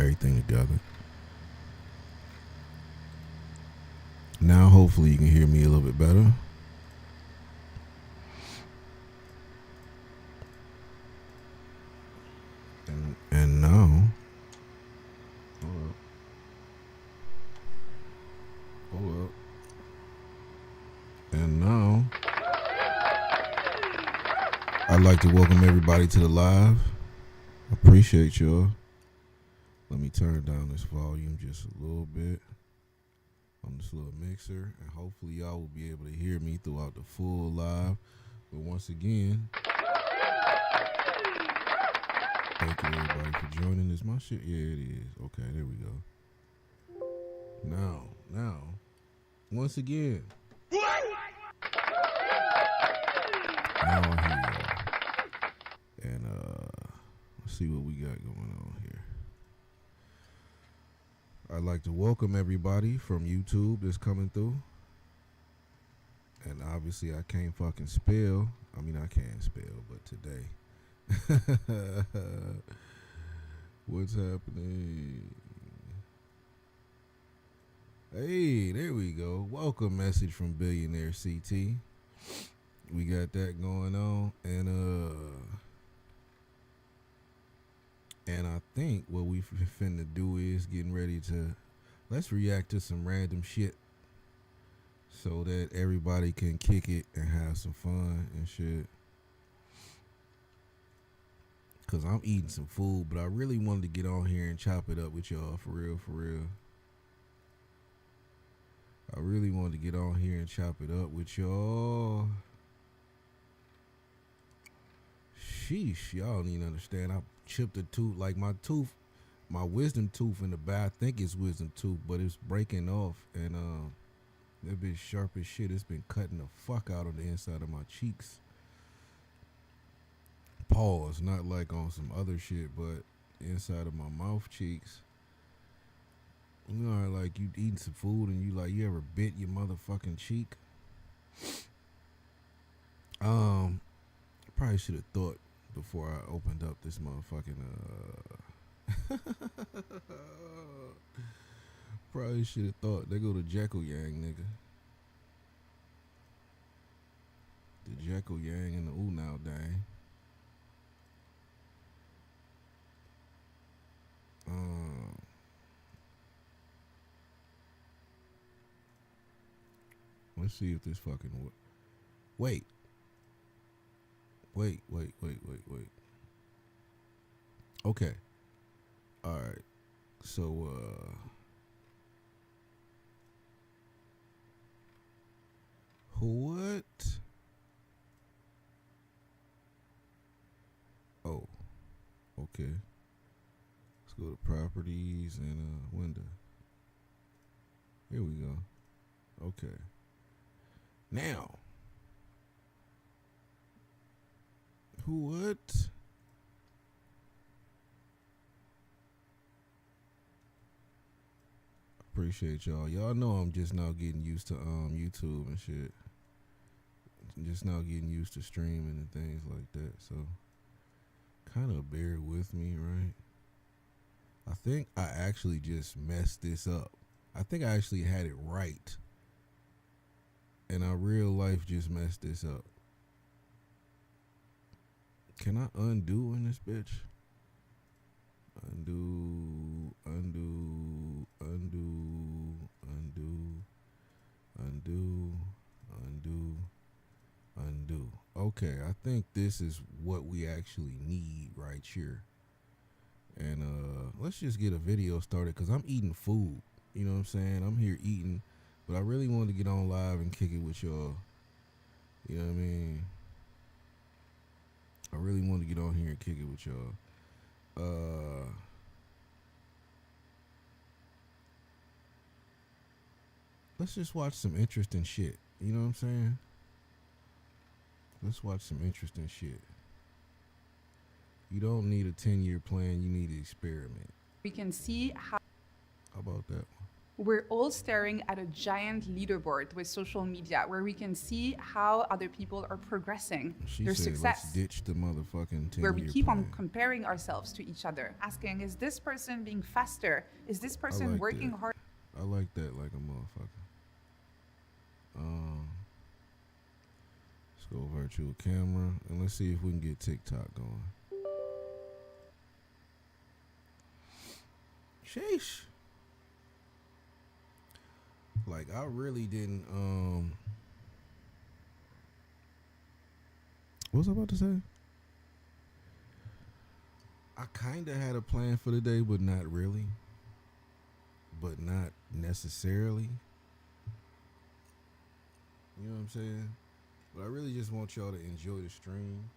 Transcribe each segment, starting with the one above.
everything together. Now, hopefully, you can hear me a little bit better. And now, hold up. And now, I'd like to welcome everybody to the live. I appreciate y'all. Let me turn down this volume just a little bit on this little mixer, and hopefully y'all will be able to hear me throughout the full live. But once again, thank you everybody for joining. Is my shit? Yeah, it is. Okay, there we go. Now, once again, now I hear y'all. And let's see what we got going on here. I'd like to welcome everybody from YouTube that's coming through. And obviously I can't fucking spell. I mean, I can spell, but today. What's happening? Hey, there we go. Welcome message from Billionaire CT. We got that going on. And I think what we finna do is getting ready to, let's react to some random shit so that everybody can kick it and have some fun and shit. Cause I'm eating some food, but I really wanted to get on here and chop it up with y'all for real, for real. I really wanted to get on here and chop it up with y'all. Sheesh, y'all don't even understand. I chipped a tooth, like my wisdom tooth in the back. I think it's wisdom tooth, but it's breaking off, and that bitch sharp as shit. It's been cutting the fuck out on the inside of my cheeks. Pause, not like on some other shit, but inside of my mouth cheeks. You know, like you eating some food and you ever bit your motherfucking cheek? Probably should have thought before I opened up this motherfucking probably should have thought. They go to Jekyll Yang, nigga. The Jekyll Yang and the ooh now dang. Let's see if this fucking wait. Okay. All right. So what? Oh. Okay. Let's go to properties and window. Here we go. Okay. Now, what? Appreciate y'all. Y'all know I'm just now getting used to YouTube and shit. Just now getting used to streaming and things like that. So, kind of bear with me, right? I think I actually just messed this up. I think I actually had it right. And I real life just messed this up. Can I undo in this bitch? Undo. Okay, I think this is what we actually need right here. And let's just get a video started because I'm eating food. You know what I'm saying? I'm here eating, but I really wanted to get on live and kick it with y'all. You know what I mean? I really wanted to get on here and kick it with y'all. Let's just watch some interesting shit. You know what I'm saying? Let's watch some interesting shit. You don't need a 10-year plan. You need to experiment. We can see how about that one? We're all staring at a giant leaderboard with social media where we can see how other people are progressing, She their said, let's success, ditch the motherfucking where we 10-year keep on plan. comparing ourselves to each other, asking, is this person being faster? Is this I person like working that. hard? I like that like a motherfucker. Let's go virtual camera and let's see if we can get TikTok going. Sheesh. Like I really didn't what was I about to say? I kinda had a plan for the day, but not really. But not necessarily. You know what I'm saying? But I really just want y'all to enjoy the stream.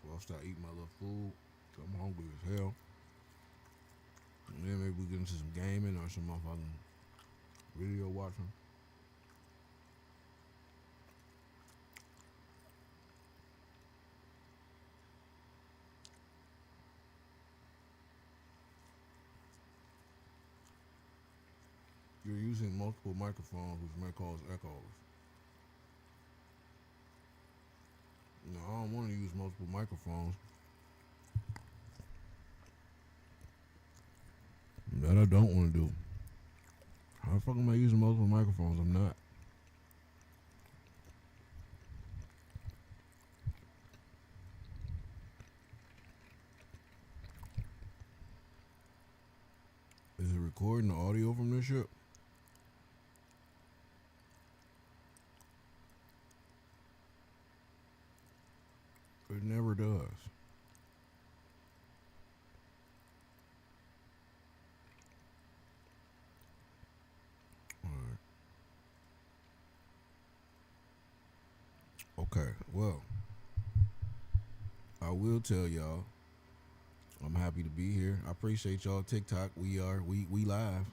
While I start eating my little food. I'm hungry as hell. And then maybe we get into some gaming or some motherfucking video watching. You're using multiple microphones, which may cause echoes. No, I don't want to use multiple microphones. That I don't want to do. How the fuck am I using multiple microphones? I'm not. Is it recording the audio from this shit? It never does. Alright. Okay, well, I will tell y'all, I'm happy to be here. I appreciate y'all. TikTok, we live.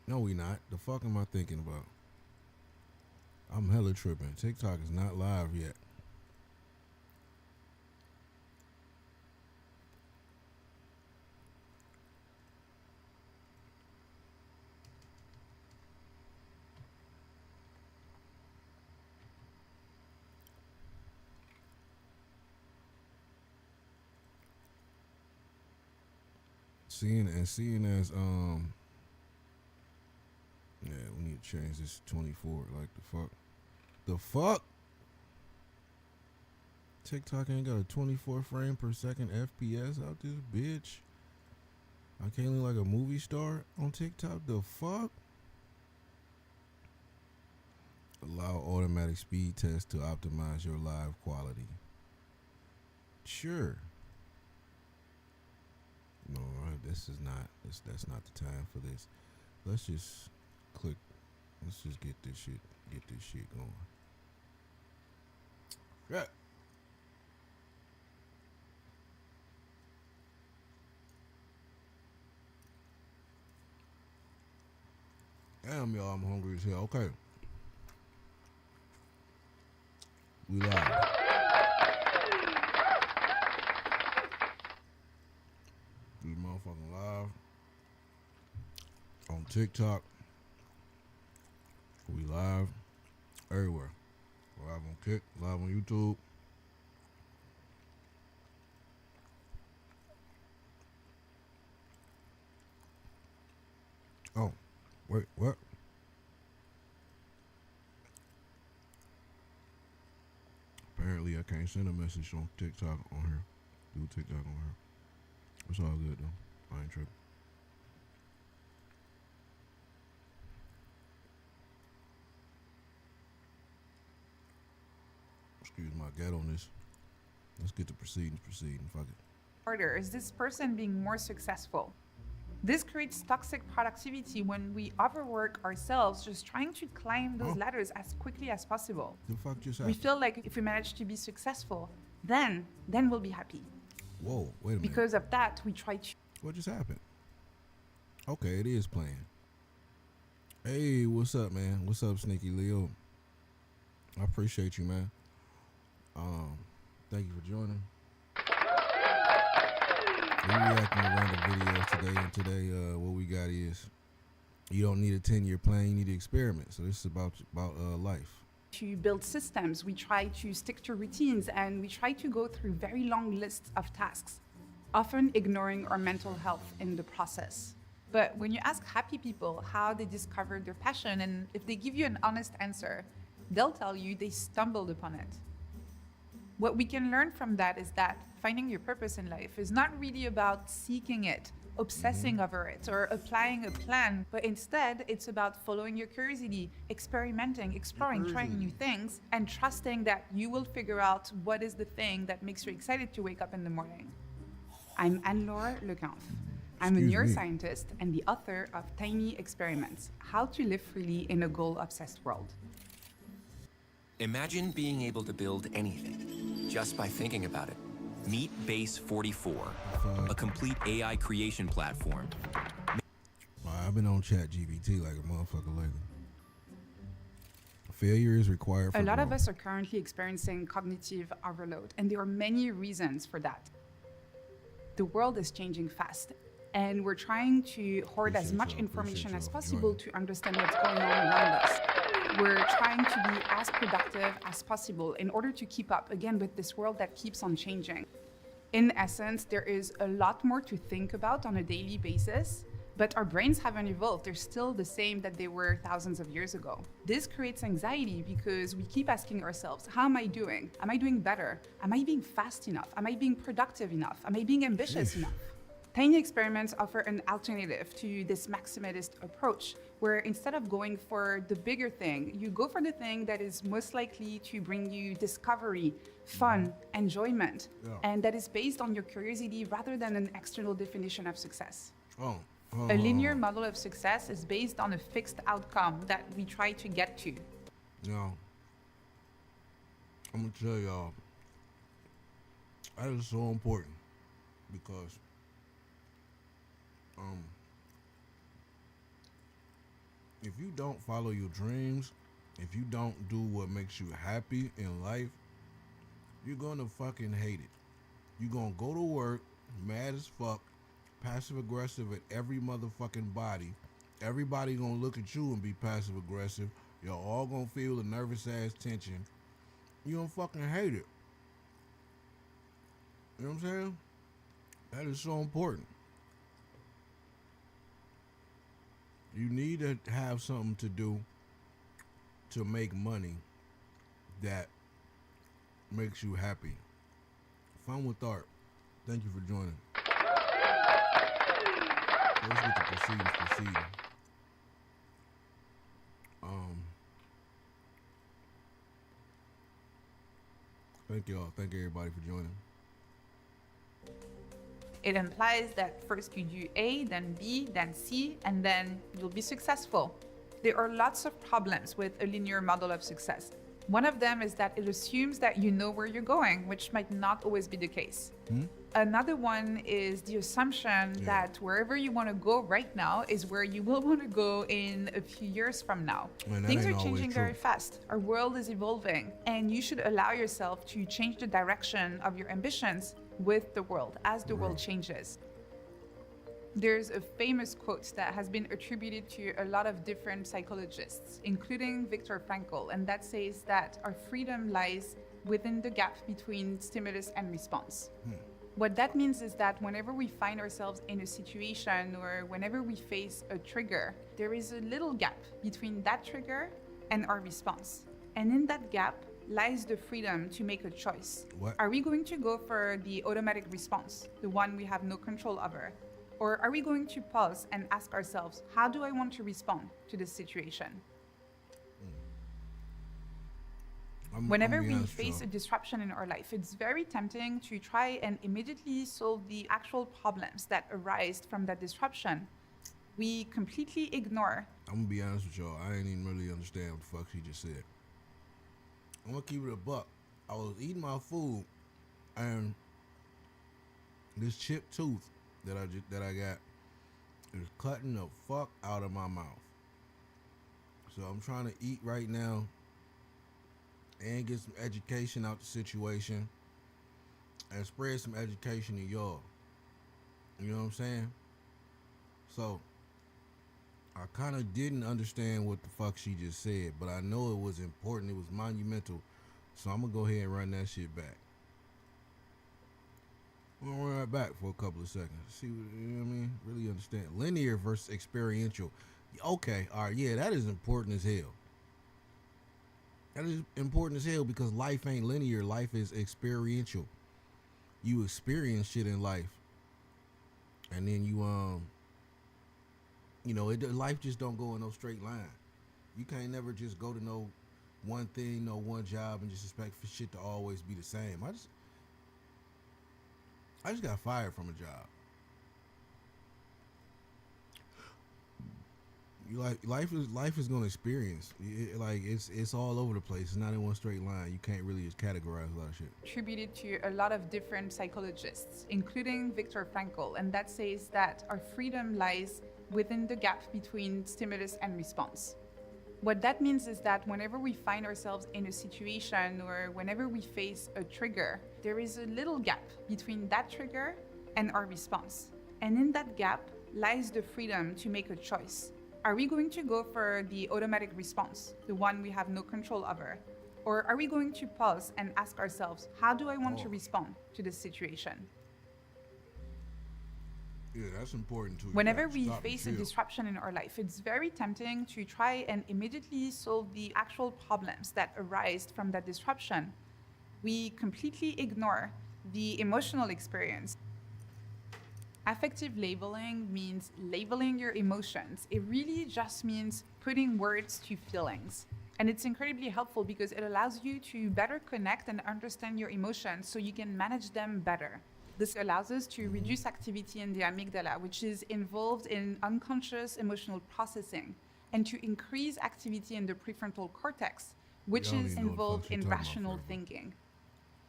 No, we not. The fuck am I thinking about? I'm hella tripping. TikTok is not live yet. Seeing as yeah, we need to change this to 24. Like the fuck. TikTok ain't got a 24 frame per second FPS out this bitch. I can't look like a movie star on TikTok. The fuck. Allow automatic speed test to optimize your live quality. Sure. No, this is not. That's not the time for this. Let's just click. Let's just get this shit going. Yeah. Damn, y'all, I'm hungry as hell. Okay. We live. We motherfucking live on TikTok. We live everywhere. Live on Kick, live on YouTube. Oh, wait, what? Apparently, I can't send a message on TikTok on here. Do TikTok on here. It's all good though. I ain't tripping. Excuse my ghetto-ness. Let's get to proceeding. Fuck it. Harder? Is this person being more successful? This creates toxic productivity when we overwork ourselves just trying to climb those ladders as quickly as possible. The fuck just We happened? feel like if we manage to be successful, then we'll be happy. Whoa, wait a minute. Because of that, we try to. What just happened? Okay, it is playing. Hey, what's up, man? What's up, Sneaky Leo? I appreciate you, man. Thank you for joining. We reacting to random videos today, and today, what we got is you don't need a 10-year plan, you need to experiment. So this is about life. To build systems, we try to stick to routines, and we try to go through very long lists of tasks, often ignoring our mental health in the process. But when you ask happy people how they discovered their passion, and if they give you an honest answer, they'll tell you they stumbled upon it. What we can learn from that is that finding your purpose in life is not really about seeking it, obsessing over it, or applying a plan, but instead it's about following your curiosity, experimenting, exploring, trying new things, and trusting that you will figure out what is the thing that makes you excited to wake up in the morning. I'm Anne-Laure Lecanf. I'm a neuroscientist and the author of Tiny Experiments: How to Live Freely in a Goal-Obsessed World. Imagine being able to build anything just by thinking about it. Meet Base 44, a complete AI creation platform. I've been on ChatGPT like a motherfucker lately. Failure is required for A lot growth. of us are currently experiencing cognitive overload, and there are many reasons for that. The world is changing fast, and we're trying to hoard as much information as possible to understand what's going on around us. We're trying to be as productive as possible in order to keep up, again, with this world that keeps on changing. In essence, there is a lot more to think about on a daily basis, but our brains haven't evolved. They're still the same that they were thousands of years ago. This creates anxiety because we keep asking ourselves, how am I doing? Am I doing better? Am I being fast enough? Am I being productive enough? Am I being ambitious enough? Tiny experiments offer an alternative to this maximalist approach, where instead of going for the bigger thing, you go for the thing that is most likely to bring you discovery, fun, enjoyment, and that is based on your curiosity rather than an external definition of success. A linear model of success is based on a fixed outcome that we try to get to. Now, I'm gonna tell y'all, that is so important because if you don't follow your dreams, if you don't do what makes you happy in life, you're gonna fucking hate it. You're gonna go to work mad as fuck, passive aggressive at every motherfucking body. Everybody gonna look at you and be passive aggressive. Y'all all gonna feel the nervous ass tension. You gonna fucking hate it. You know what I'm saying? That is so important. You need to have something to do to make money that makes you happy. Fun with art. Thank you for joining. Let's get the proceeding. Thank y'all. Thank everybody for joining. It implies that first you do A, then B, then C, and then you'll be successful. There are lots of problems with a linear model of success. One of them is that it assumes that you know where you're going, which might not always be the case. Another one is the assumption that wherever you want to go right now is where you will want to go in a few years from now. Things are changing very fast. Our world is evolving, and you should allow yourself to change the direction of your ambitions with the world as the world changes. There's a famous quote that has been attributed to a lot of different psychologists, including Viktor Frankl, and that says that our freedom lies within the gap between stimulus and response. What that means is that whenever we find ourselves in a situation or whenever we face a trigger, there is a little gap between that trigger and our response. And in that gap lies the freedom to make a choice. Are we going to go for the automatic response, the one we have no control over? Or are we going to pause and ask ourselves, how do I want to respond to this situation? Whenever we face a disruption in our life, it's very tempting to try and immediately solve the actual problems that arise from that disruption. We completely ignore. I'm gonna be honest with y'all, I didn't even really understand what the fuck she just said. I'm gonna keep it a buck. I was eating my food and this chipped tooth that I got is cutting the fuck out of my mouth. So I'm trying to eat right now and get some education out the situation and spread some education to y'all. You know what I'm saying? So I kind of didn't understand what the fuck she just said, but I know it was important. It was monumental. So I'm gonna go ahead and run that shit back. I'm gonna run that back for a couple of seconds. See what you know what I mean? Really understand. Linear versus experiential. Okay, all right, yeah, that is important as hell. That is important as hell because life ain't linear. Life is experiential. You experience shit in life, and then life just don't go in no straight line. You can't never just go to no one thing, no one job, and just expect for shit to always be the same. I just got fired from a job. Life is gonna experience. It's all over the place. It's not in one straight line. You can't really just categorize a lot of shit. Attributed to a lot of different psychologists, including Viktor Frankl, and that says that our freedom lies within the gap between stimulus and response. What that means is that whenever we find ourselves in a situation or whenever we face a trigger, there is a little gap between that trigger and our response. And in that gap lies the freedom to make a choice. Are we going to go for the automatic response, the one we have no control over? Or are we going to pause and ask ourselves, how do I want to respond to this situation? Yeah, that's important too. Whenever we face a disruption in our life, it's very tempting to try and immediately solve the actual problems that arise from that disruption. We completely ignore the emotional experience. Affective labeling means labeling your emotions. It really just means putting words to feelings. And it's incredibly helpful because it allows you to better connect and understand your emotions so you can manage them better. This allows us to reduce activity in the amygdala, which is involved in unconscious emotional processing, and to increase activity in the prefrontal cortex, which is involved in rational thinking.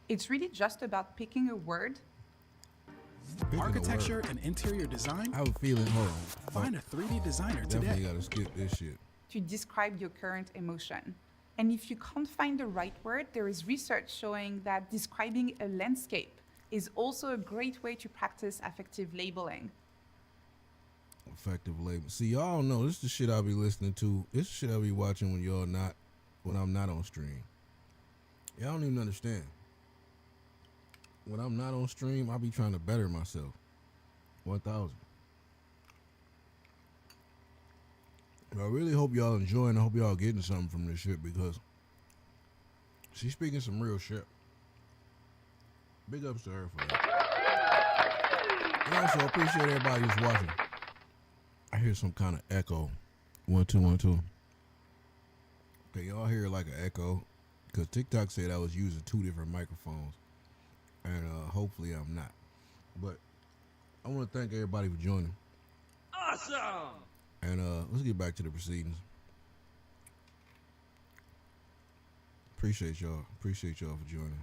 It's really just about picking a word. Architecture and interior design? I have a feeling, hold on. Find a 3D designer Definitely today. gotta skip this shit. To describe your current emotion. And if you can't find the right word, there is research showing that describing a landscape is also a great way to practice affective labeling. Effective label. See, y'all don't know. This is the shit I'll be listening to. This is the shit I'll be watching when I'm not on stream. Y'all don't even understand. When I'm not on stream, I be trying to better myself. 1,000. I really hope y'all enjoying. I hope y'all getting something from this shit because she's speaking some real shit. Big ups to her for that. And also appreciate everybody who's watching. I hear some kind of echo. 1 2 1 2. Okay, y'all hear like an echo because TikTok said I was using 2 different microphones. And hopefully I'm not. But I want to thank everybody for joining. Awesome! And let's get back to the proceedings. Appreciate y'all. Appreciate y'all for joining.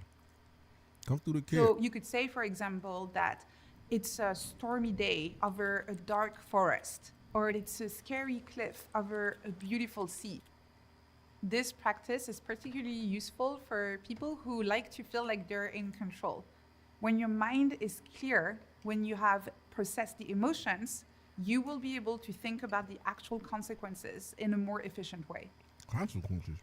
Come through the kit. So you could say, for example, that it's a stormy day over a dark forest, or it's a scary cliff over a beautiful sea. This practice is particularly useful for people who like to feel like they're in control. When your mind is clear, when you have processed the emotions, you will be able to think about the actual consequences in a more efficient way. Consequences.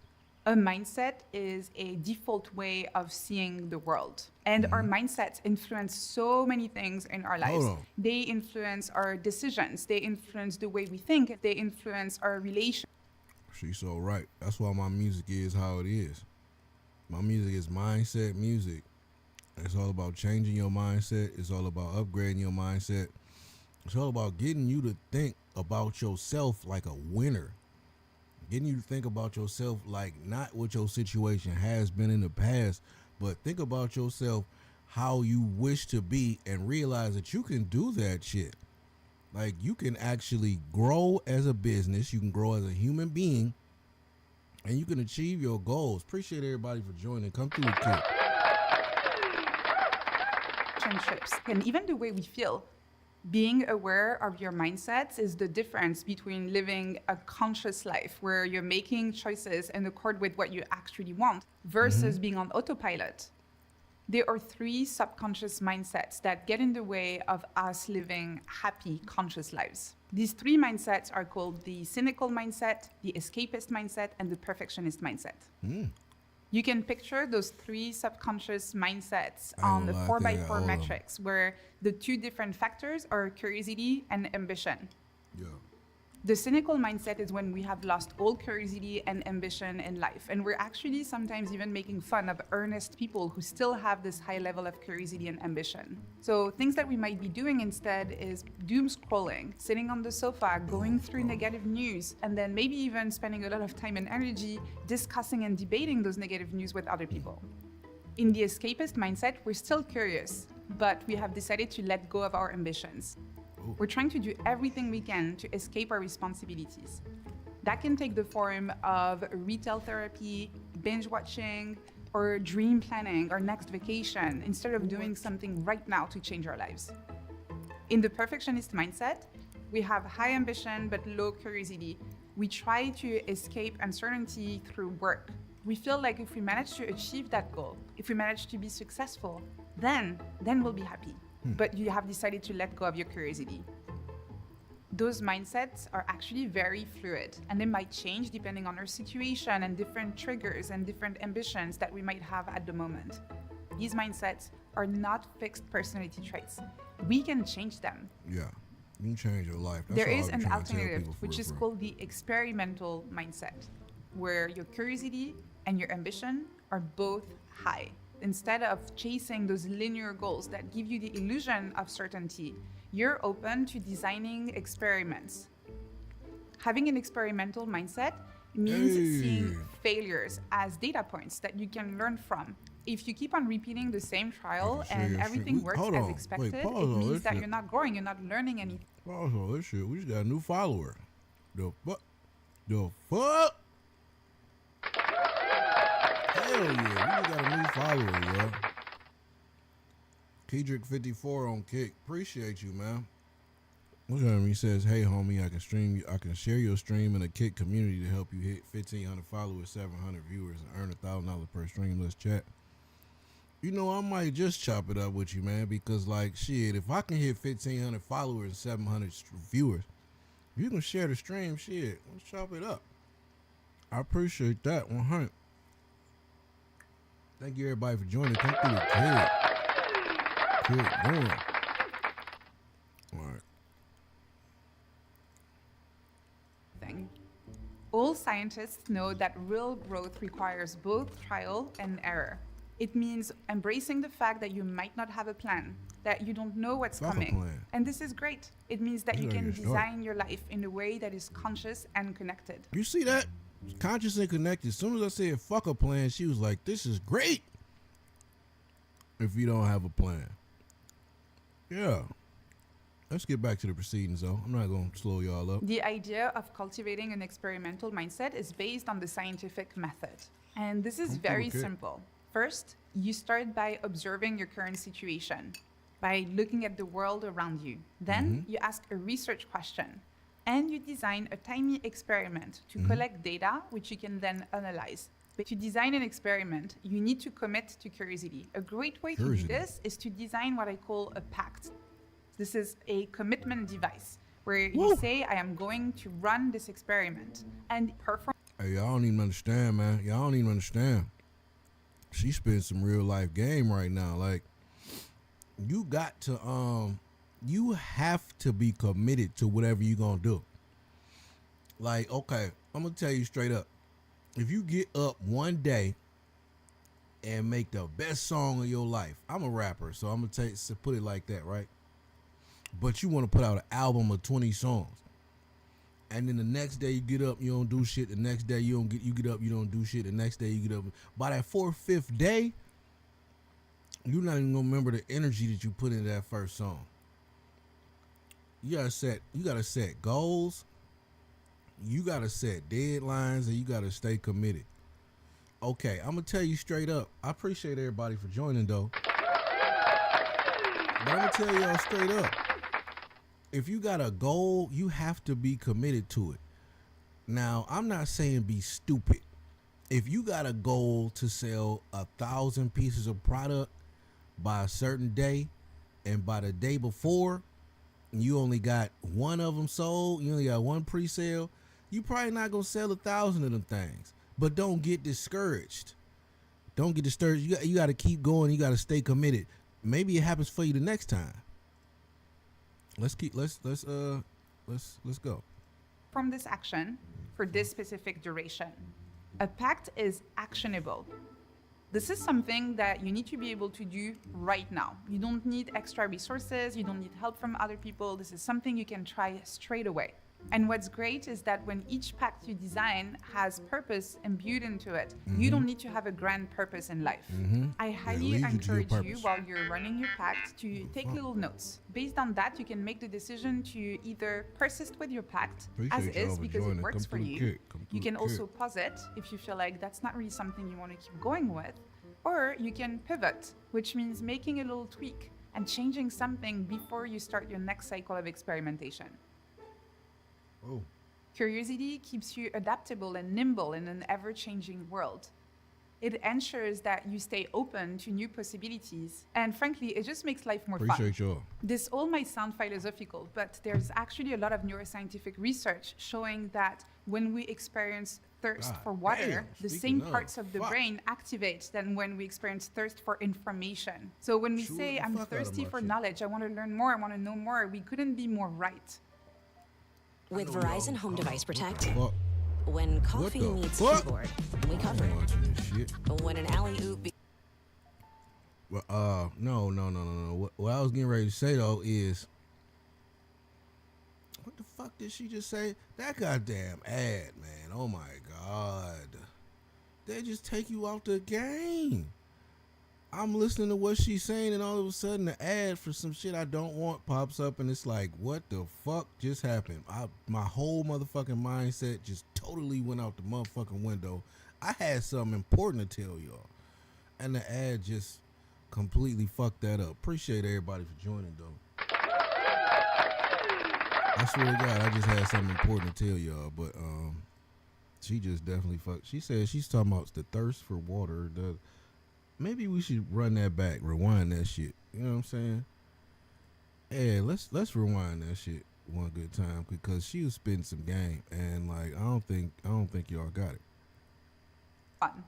A mindset is a default way of seeing the world. And our mindsets influence so many things in our lives. They influence our decisions. They influence the way we think. They influence our relations. She's so right. That's why my music is how it is. My music is mindset music. It's all about changing your mindset. It's all about upgrading your mindset. It's all about getting you to think about yourself like a winner. Getting you to think about yourself like not what your situation has been in the past, but think about yourself how you wish to be and realize that you can do that shit. Like you can actually grow as a business, you can grow as a human being, and you can achieve your goals. Appreciate everybody for joining. Come through the kit. Relationships, and even the way we feel. Being aware of your mindsets is the difference between living a conscious life where you're making choices in accord with what you actually want versus being on autopilot. There are three subconscious mindsets that get in the way of us living happy, conscious lives. These three mindsets are called the cynical mindset, the escapist mindset, and the perfectionist mindset. You can picture those three subconscious mindsets on the 4x4 matrix, where the two different factors are curiosity and ambition. Yeah. The cynical mindset is when we have lost all curiosity and ambition in life. And we're actually sometimes even making fun of earnest people who still have this high level of curiosity and ambition. So things that we might be doing instead is doom scrolling, sitting on the sofa, going through negative news, and then maybe even spending a lot of time and energy discussing and debating those negative news with other people. In the escapist mindset, we're still curious, but we have decided to let go of our ambitions. We're trying to do everything we can to escape our responsibilities. That can take the form of retail therapy, binge watching, or dream planning our next vacation instead of doing something right now to change our lives. In the perfectionist mindset, we have high ambition but low curiosity. We try to escape uncertainty through work. We feel like if we manage to achieve that goal, if we manage to be successful, then we'll be happy. But you have decided to let go of your curiosity. Those mindsets are actually very fluid, and they might change depending on our situation and different triggers and different ambitions that we might have at the moment. These mindsets are not fixed personality traits. We can change them. Yeah, you can change your life. There is an alternative, which is called the experimental mindset, where your curiosity and your ambition are both high. Instead of chasing those linear goals that give you the illusion of certainty, you're open to designing experiments. Having an experimental mindset means seeing failures as data points that you can learn from. If you keep on repeating the same trial and everything works as expected, it means that you're not growing, you're not learning anything. Pause on this shit. We just got a new follower. The fuck? The fuck? Hell yeah, we just got a new follower, yo. Kedrick54 on Kick. Appreciate you, man. Look at him. He says, hey, homie, I can share your stream in a Kick community to help you hit 1,500 followers, 700 viewers, and earn $1,000 per stream. Let's chat. You know, I might just chop it up with you, man, because, like, shit, if I can hit 1,500 followers and 700 viewers, if you can share the stream, shit, let's chop it up. I appreciate that, 100. Thank you, everybody, for joining. Come through the kid. Good going. All right. All scientists know that real growth requires both trial and error. It means embracing the fact that you might not have a plan, that you don't know what's coming. And this is great. It means that you can design your life in a way that is conscious and connected. You see that? Conscious and connected. As soon as I said fuck a plan, she was like, this is great if you don't have a plan. Yeah. Let's get back to the proceedings, though. I'm not going to slow y'all up. The idea of cultivating an experimental mindset is based on the scientific method. And this is very simple. First, you start by observing your current situation, by looking at the world around you. Then you ask a research question, and you design a tiny experiment to collect data, which you can then analyze. But to design an experiment, you need to commit to curiosity. A great way to do this is to design what I call a pact. This is a commitment device where you say, I am going to run this experiment and perform. Hey, y'all don't even understand, man. Y'all don't even understand. She spends some real life game right now. Like, you got to, you have to be committed to whatever you're going to do. Like, okay, I'm going to tell you straight up. If you get up one day and make the best song of your life, I'm a rapper, so I'm going to put it like that, right? But you want to put out an album of 20 songs. And then the next day you get up, you don't do shit. The next day you get up, you don't do shit. The next day you get up. By that 4th, 5th day, you're not even gonna remember the energy that you put into that first song. You gotta set goals. You gotta set deadlines, and you gotta stay committed. Okay, I'm gonna tell you straight up. I appreciate everybody for joining though. But I'm gonna tell y'all straight up. If you got a goal, you have to be committed to it. Now, I'm not saying be stupid. If you got a goal to sell 1,000 pieces of product, by a certain day, and by the day before, you only got one of them sold, you only got one pre-sale, you probably not gonna sell 1,000 of them things. But don't get discouraged. Don't get discouraged. You got to keep going. You got to stay committed. Maybe it happens for you the next time. Let's go. From this action for this specific duration. A pact is actionable. This is something that you need to be able to do right now. You don't need extra resources. You don't need help from other people. This is something you can try straight away. And what's great is that when each pact you design has purpose imbued into it, you don't need to have a grand purpose in life. I highly encourage you while you're running your pact to take little notes. Based on that, you can make the decision to either persist with your pact as is because it works for you. You can also pause it if you feel like that's not really something you want to keep going with. Or you can pivot, which means making a little tweak and changing something before you start your next cycle of experimentation. Oh. Curiosity keeps you adaptable and nimble in an ever-changing world. It ensures that you stay open to new possibilities, and frankly, it just makes life more fun. Appreciate y'all. This all might sound philosophical, but there's actually a lot of neuroscientific research showing that when we experience thirst for water, the same parts of the brain activate than when we experience thirst for information. So when we say, I'm thirsty for knowledge, I want to learn more, I want to know more, we couldn't be more right. With Verizon Home Device Protect, when coffee meets keyboard, we cover it. When an alley-oop... No. What I was getting ready to say, though, is... What the fuck did she just say? That goddamn ad, man. Oh, my God. They just take you off the game. I'm listening to what she's saying, and all of a sudden the ad for some shit I don't want pops up, and it's like, what the fuck just happened? My whole motherfucking mindset just totally went out the motherfucking window. I had something important to tell y'all, and the ad just completely fucked that up. Appreciate everybody for joining, though. I swear to God, I just had something important to tell y'all, but she just definitely fucked. She said she's talking about the thirst for water. Maybe we should run that back, rewind that shit. You know what I'm saying? Yeah, let's rewind that shit one good time, because she was spitting some game, and like I don't think y'all got it. Fun.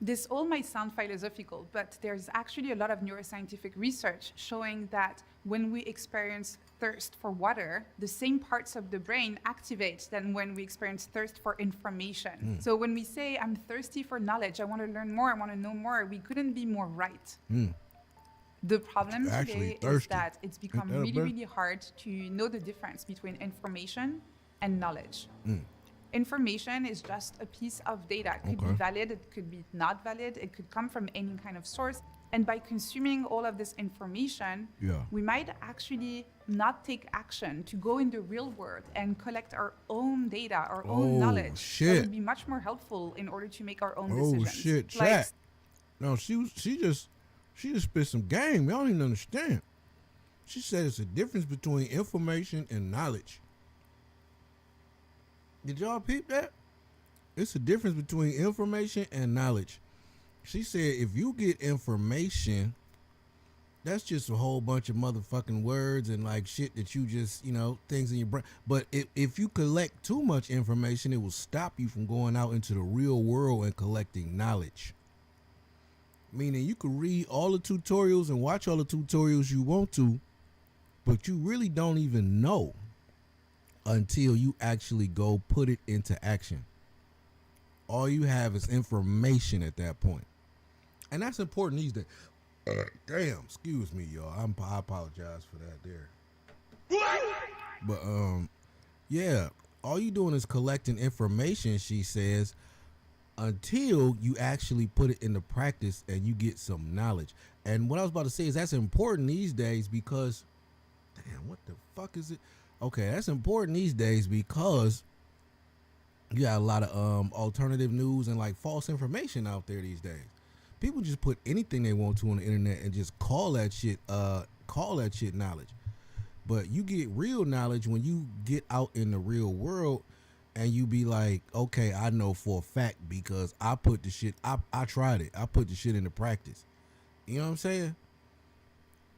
This all might sound philosophical, but there's actually a lot of neuroscientific research showing that when we experience thirst for water, the same parts of the brain activate than when we experience thirst for information. So when we say, I'm thirsty for knowledge, I want to learn more, I want to know more, we couldn't be more right. The problem today is that it's become really hard to know the difference between information and knowledge. Information is just a piece of data. It could be valid, it could be not valid, it could come from any kind of source. And by consuming all of this information, we might actually not take action to go in the real world and collect our own data, our own knowledge. That would be much more helpful in order to make our own decisions. Oh shit, chat. No, she just spit some game. Y'all don't even understand. She said it's a difference between information and knowledge. Did y'all peep that? It's a difference between information and knowledge. She said if you get information, that's just a whole bunch of motherfucking words and like shit that you just, things in your brain. But if you collect too much information, it will stop you from going out into the real world and collecting knowledge. Meaning you can read all the tutorials and watch all the tutorials you want to, but you really don't even know until you actually go put it into action. All you have is information at that point. And that's important these days. Damn, excuse me, y'all. I apologize for that there. But, yeah, all you doing is collecting information, she says, until you actually put it into practice and you get some knowledge. And what I was about to say is that's important these days because, damn, what the fuck is it? Okay, that's important these days because you got a lot of alternative news and like false information out there these days. People just put anything they want to on the internet and just call that shit knowledge. But you get real knowledge when you get out in the real world and you be like, okay, I know for a fact because I put the shit, I tried it. I put the shit into practice. You know what I'm saying?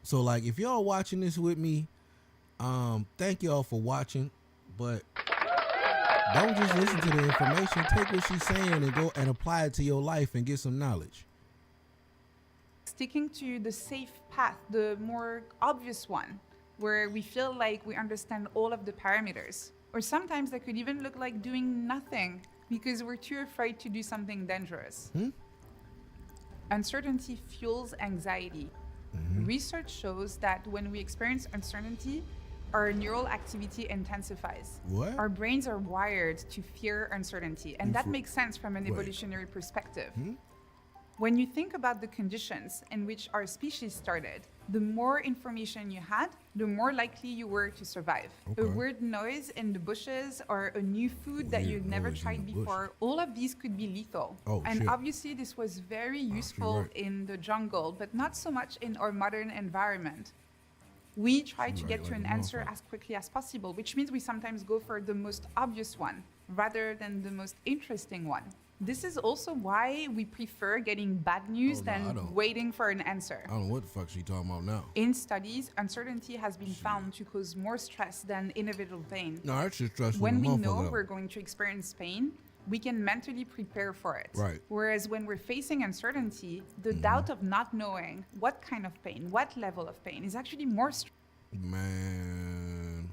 So like, if y'all watching this with me, thank y'all for watching, but don't just listen to the information. Take what she's saying and go and apply it to your life and get some knowledge. Sticking to the safe path, the more obvious one, where we feel like we understand all of the parameters. Or sometimes that could even look like doing nothing because we're too afraid to do something dangerous. Uncertainty fuels anxiety. Research shows that when we experience uncertainty, our neural activity intensifies. What? Our brains are wired to fear uncertainty, and that makes sense from an evolutionary perspective. When you think about the conditions in which our species started, the more information you had, the more likely you were to survive. A weird noise in the bushes or a new food that you'd never tried before, all of these could be lethal. And obviously this was very useful in the jungle, but not so much in our modern environment. We try to get to an answer as quickly as possible, which means we sometimes go for the most obvious one rather than the most interesting one. This is also why we prefer getting bad news than waiting for an answer. I don't know what the fuck she talking about now. In studies, uncertainty has been found to cause more stress than inevitable pain. No, that's just stressful. When we know we're going to experience pain, we can mentally prepare for it. Right. Whereas when we're facing uncertainty, the doubt of not knowing what kind of pain, what level of pain is actually more stressful. Man,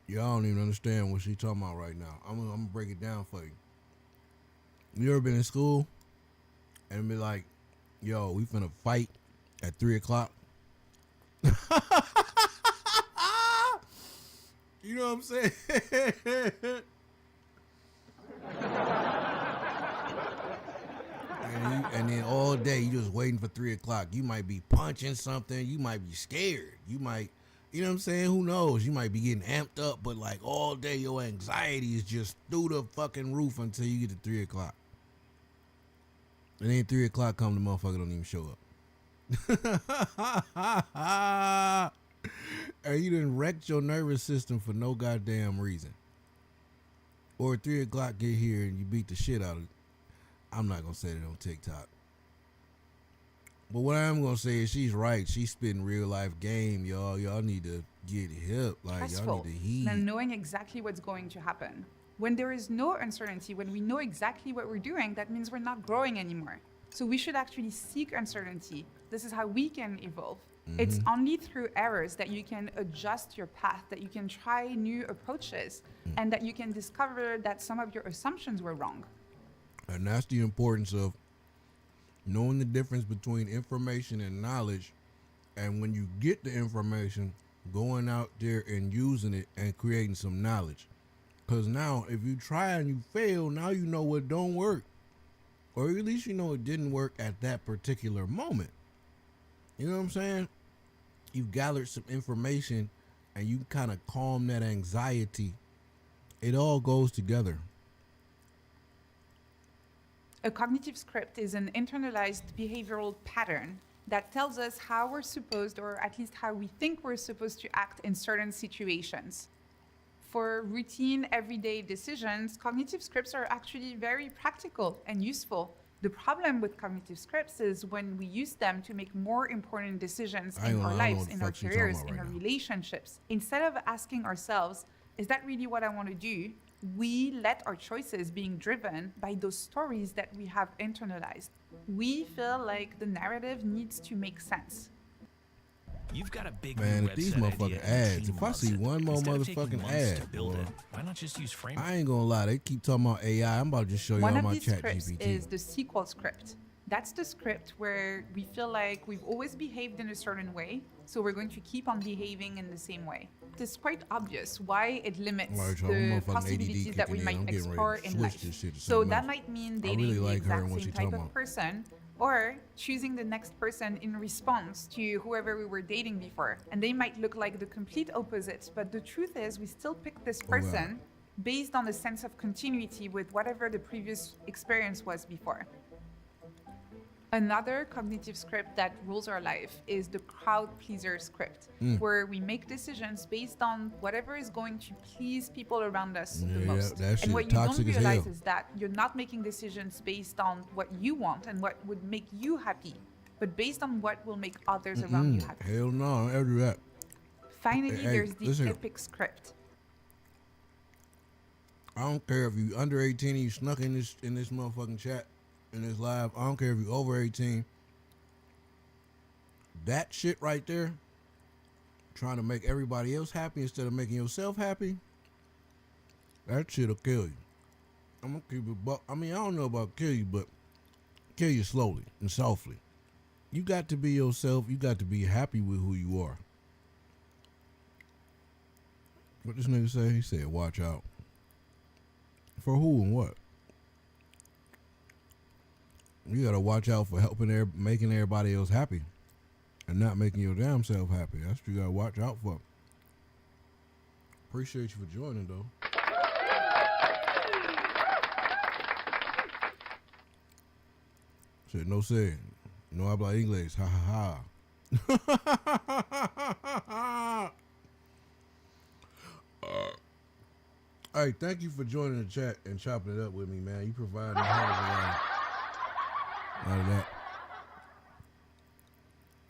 y'all don't even understand what she talking about right now. I'm gonna break it down for you. You ever been in school and be like, yo, we finna fight at 3 o'clock? You know what I'm saying? And then all day you just waiting for 3 o'clock. You might be punching something. You might be scared. You might, you know what I'm saying? Who knows? You might be getting amped up, but like all day your anxiety is just through the fucking roof until you get to 3 o'clock. And then 3 o'clock come, the motherfucker don't even show up. And you done wrecked your nervous system for no goddamn reason. Or 3 o'clock get here and you beat the shit out of it. I'm not gonna say that on TikTok. But what I am gonna say is she's right. She's spitting real life game, y'all. Y'all need to get hip. Like y'all need to heed. And knowing exactly what's going to happen. When there is no uncertainty, when we know exactly what we're doing, that means we're not growing anymore. So we should actually seek uncertainty. This is how we can evolve. It's only through errors that you can adjust your path, that you can try new approaches, and that you can discover that some of your assumptions were wrong. And that's the importance of knowing the difference between information and knowledge. And when you get the information, going out there and using it and creating some knowledge. Because now if you try and you fail, now you know what don't work. Or at least you know it didn't work at that particular moment. You know what I'm saying? You've gathered some information and you kind of calm that anxiety. It all goes together. A cognitive script is an internalized behavioral pattern that tells us how we're supposed, or at least how we think we're supposed to act in certain situations. For routine, everyday decisions, cognitive scripts are actually very practical and useful. The problem with cognitive scripts is when we use them to make more important decisions in our lives, in our careers, in our relationships. Instead of asking ourselves, is that really what I want to do? We let our choices being driven by those stories that we have internalized. We feel like the narrative needs to make sense. You've got a big man, if these motherfucking ads, if I see one more motherfucking ad, boy, why not just use framework? I ain't gonna lie, they keep talking about AI. I'm about to just show you all my chat One of these scripts GPT. is the SQL script. That's the script where we feel like we've always behaved in a certain way, so we're going to keep on behaving in the same way. It's quite obvious why it limits the possibilities that we might explore in life. So that might mean dating the exact same type of person, or choosing the next person in response to whoever we were dating before. And they might look like the complete opposite, but the truth is we still pick this person based on a sense of continuity with whatever the previous experience was before. Another cognitive script that rules our life is the crowd pleaser script, where we make decisions based on whatever is going to please people around us the most. And what you don't realize is that you're not making decisions based on what you want and what would make you happy. but based on what will make others around you happy. Hell no, I don't ever do that. Finally, Hey, there's the listen. epic script. I don't care if you under 18 and you snuck in this motherfucking chat, in this live. I don't care if you over 18. That shit right there, trying to make everybody else happy instead of making yourself happy, that shit'll kill you. I'm gonna keep it I don't know about kill you, but kill you slowly and softly. You got to be yourself. You got to be happy with who you are. What this nigga say? He said, watch out. For who and what? You gotta watch out for making everybody else happy and not making your damn self happy. That's what you gotta watch out for. Appreciate you for joining, though. Said, no say. No habla inglés. Ha ha ha. Hey, thank you for joining the chat and chopping it up with me, man. You provided a hell of a lot of that.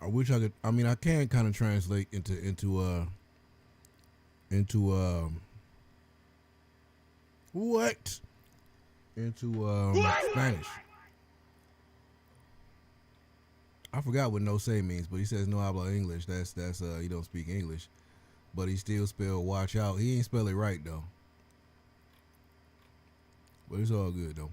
I wish I could. I mean, I can kind of translate into Spanish. I forgot what no say means, but he says no habla English. That's he don't speak English, but he still spelled watch out. He ain't spell it right though. But it's all good though.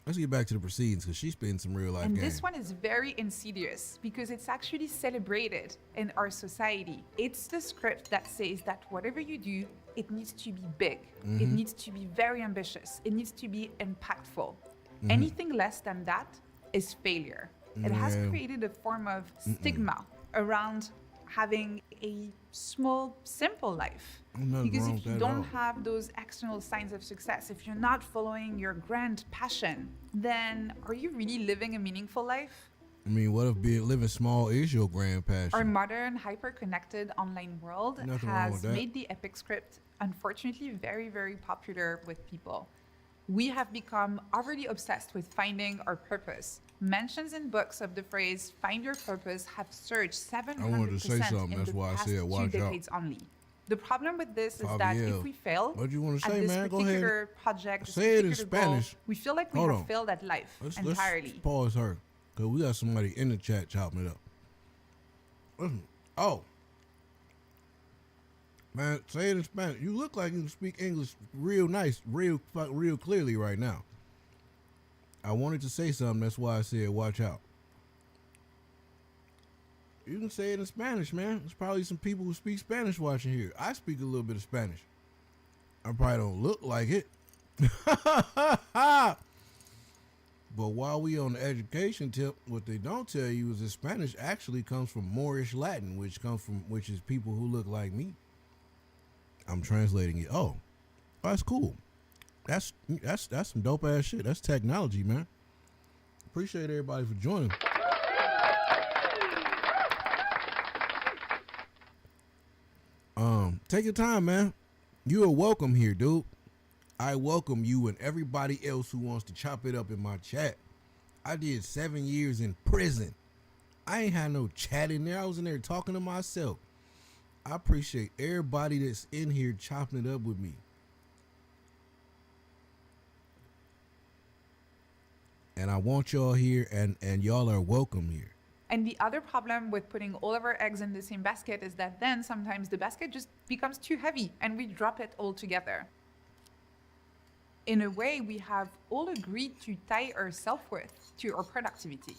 Let's get back to the proceedings because she's spitting some real life And game. this one is very insidious because it's actually celebrated in our society. It's the script that says that whatever you do, it needs to be big. It needs to be very ambitious. It needs to be impactful. Anything less than that is failure. It has created a form of stigma around having a small, simple life. Because if you don't have those external signs of success, if you're not following your grand passion, then are you really living a meaningful life? I mean, what if living small is your grand passion? Our modern, hyper-connected online world has made the epic script, unfortunately, very, very popular with people. We have become overly obsessed with finding our purpose. Mentions in books of the phrase "find your purpose" have surged 700% I wanted to say something. in That's the why I past said, 2 watch out. decades only. The problem with this is that if we fail What you want to at say, this man? Go particular ahead. project, this Say it in particular goal, Spanish. we feel like we Hold have on. failed at life Let's entirely. pause her because we got somebody in the chat chopping it up. Listen. Oh, man, say it in Spanish. You look like you can speak English real nice, real clearly right now. I wanted to say something. That's why I said watch out. You can say it in Spanish, man. There's probably some people who speak Spanish watching here. I speak a little bit of Spanish. I probably don't look like it. But while we on the education tip, what they don't tell you is that Spanish actually comes from Moorish Latin, which is people who look like me. I'm translating it. Oh, that's cool. That's some dope ass shit. That's technology, man. Appreciate everybody for joining. Take your time, man. You are welcome here, dude. I welcome you and everybody else who wants to chop it up in my chat. I did 7 years in prison. I ain't had no chat in there. I was in there talking to myself. I appreciate everybody that's in here chopping it up with me. And I want y'all here, and y'all are welcome here. And the other problem with putting all of our eggs in the same basket is that then sometimes the basket just becomes too heavy and we drop it all together. In a way, we have all agreed to tie our self-worth to our productivity.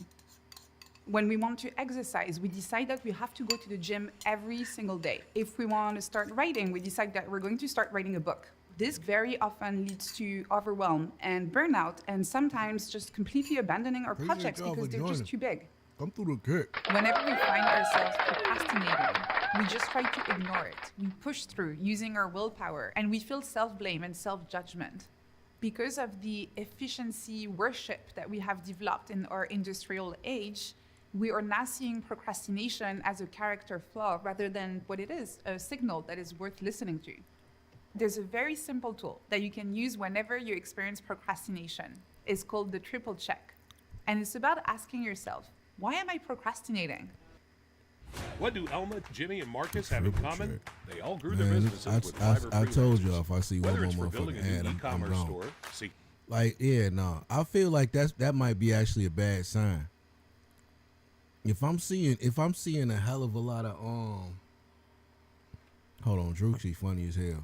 When we want to exercise, we decide that we have to go to the gym every single day. If we want to start writing, we decide that we're going to start writing a book. This very often leads to overwhelm and burnout, and sometimes just completely abandoning our projects because they're just too big. Come through the kick. Whenever we find ourselves procrastinating, we just try to ignore it. We push through using our willpower, and we feel self-blame and self-judgment. Because of the efficiency worship that we have developed in our industrial age, we are now seeing procrastination as a character flaw rather than what it is, a signal that is worth listening to. There's a very simple tool that you can use whenever you experience procrastination. It's called the triple check. And it's about asking yourself, Why am I procrastinating? What do Elma, Jimmy, and Marcus have in common? They all grew their Man, businesses with I told y'all if I see one whether more it's for building motherfucking a ad, new I'm e-commerce gone. store. See, Like, yeah, no. I feel like that might be actually a bad sign. If I'm seeing a hell of a lot of hold on, Drewski funny as hell.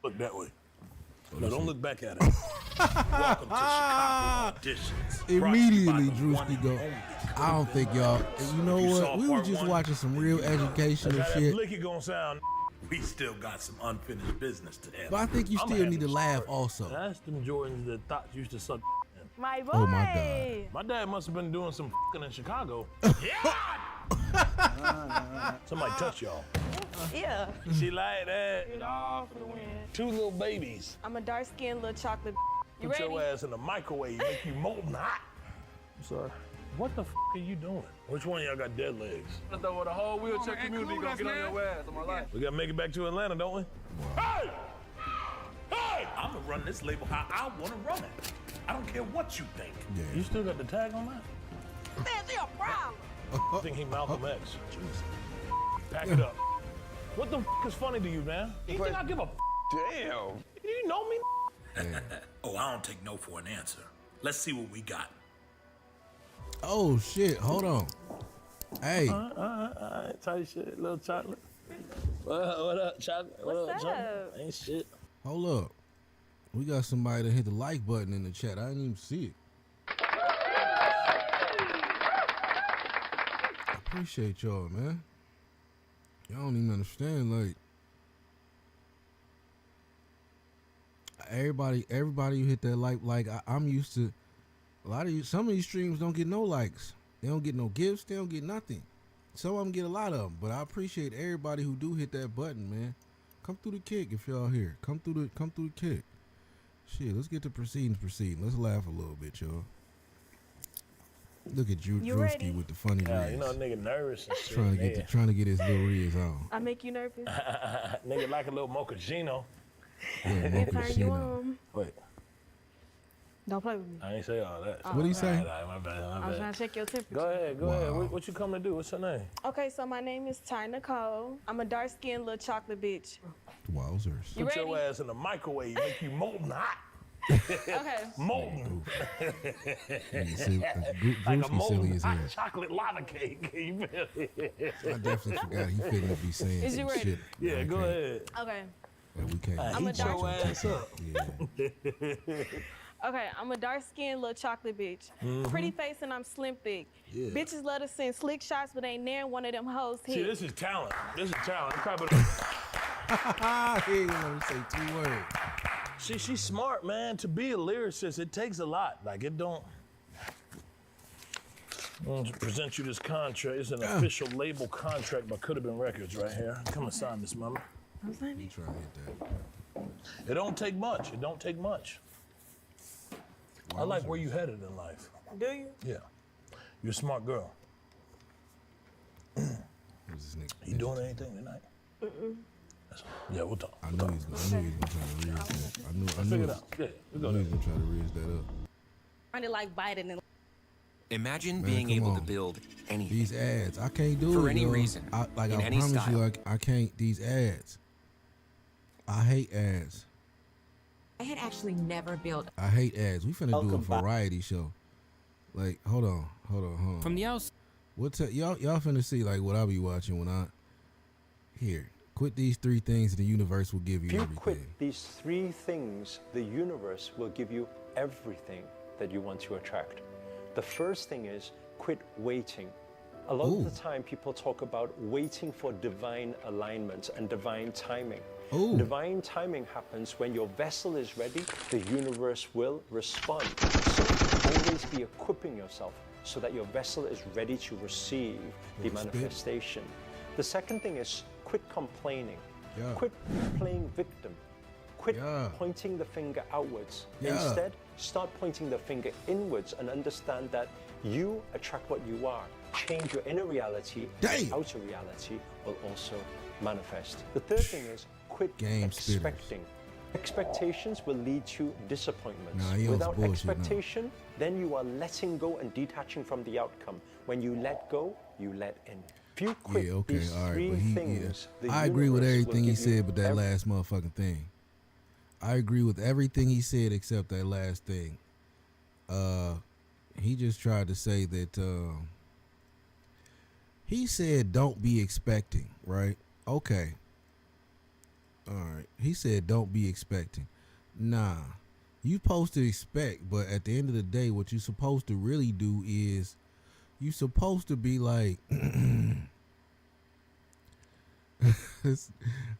Look that way. Oh, No, don't look back at it. Welcome to Chicago Auditions. Immediately, Drewski go. I don't think y'all. You know what? We were just watching some real educational How shit. that blicky gonna sound? We still got some unfinished business to handle. But I think you still need to laugh also. That's them Jordans that thought used to suck. My boy. Oh my God. My dad must have been doing some in Chicago. Somebody touch y'all. Yeah. She like that. Get off the wind. Two little babies. I'm a dark-skinned little chocolate. You Put ready? your ass in the microwave, make you molten hot. I'm sorry. What the are you doing? Which one of y'all got dead legs? I thought the whole wheelchair community gonna get on your ass on my life. We gotta make it back to Atlanta, don't we? Hey! Hey! I'm gonna run this label how I wanna run it. I don't care what you think. Yeah. You still got the tag on that? There's your problem. I think he Malcolm X. Pack it up. What the is funny to you, man? You think I give a Damn. You know me? Oh, I don't take no for an answer. Let's see what we got. Oh shit! Hold on. Hey. All right. Tight shit, little chocolate. What up, chocolate? What's chocolate? up? Ain't shit. Hold up. We got somebody that hit the like button in the chat. I didn't even see it. I appreciate y'all, man. Y'all don't even understand, like everybody who hit that like I'm used to. A lot of you, some of these streams don't get no likes. They don't get no gifts. They don't get nothing. Some of them get a lot of them. But I appreciate everybody who do hit that button, man. Come through the kick if y'all here. Come through the kick. Shit, let's get to proceeding. Let's laugh a little bit, y'all. Look at Drewski with the funny riz. You know, nigga nervous and shit. Trying to get his little riz on. I make you nervous. Nigga like a little mochaccino. Yeah, Turn you on. Wait, Don't play with me. I ain't say all that. What'd he say? All right, my bad. I was trying to check your temperature. Go ahead. What you come to do? What's your name? Okay, so my name is Ty Nicole. I'm a dark-skinned little chocolate bitch. Wowzers. You Put ready? your ass in the microwave, make you molten hot. Okay. Molten. Drewski silly molten as hell. hot chocolate lava cake. You feel me? I definitely forgot he finna be saying Is you some ready? shit. Yeah, go ahead. Okay. That we can't. I'm a Eat your ass up. Yeah. Okay, I'm a dark-skinned little chocolate bitch. Pretty face and I'm slim thick. Yeah. Bitches love to send slick shots, but ain't near one of them hoes See, hit. this is talent. This is talent. He ain't gonna say 2 words. See, she's smart, man. To be a lyricist, it takes a lot. Like, it don't... I'm gonna present you this contract. It's an official label contract by Could Have Been Records right here. Come and sign this, mama. You trying to hit that? It don't take much. It don't take much. I like where you headed in life. Do you? Yeah. You're a smart girl. Who's this nigga? You doing anything tonight? Yeah, we'll talk. I knew he was gonna try to riz that. I knew Figure it out. Yeah, we go he there. was gonna try to riz that up. Kind of like Biden and Imagine Man, being come able on. to build anything. These ads, I can't do it. For any yo. reason, I in any promise style. you, I can't. These ads. I hate ads. I had actually never built. I hate ads. We finna do a variety show. Like, hold on. From the outside. Y'all finna see like what I'll be watching when I here. Quit these 3 things and the universe will give you If you everything. quit these 3 things, the universe will give you everything that you want to attract. The first thing is quit waiting. A lot of the time people talk about waiting for divine alignment and divine timing. Divine timing happens when your vessel is ready, the universe will respond. So always be equipping yourself so that your vessel is ready to receive the manifestation. The second thing is quit complaining. Quit playing victim. Quit pointing the finger outwards. Instead, start pointing the finger inwards and understand that you attract what you are. Change your inner reality, and outer reality will also manifest. The third thing is quit expecting. Expectations will lead to disappointments. Nah, he on Without bullshit, expectation, then you are letting go and detaching from the outcome. When you let go, you let in. If you quit these three things, the I agree with universe will everything he give you said, but that last motherfucking thing. I agree with everything he said except that last thing. He just tried to say that he said don't be expecting, right? Okay. All right. He said don't be expecting. Nah. You supposed to expect, but at the end of the day, what you supposed to really do is you supposed to be like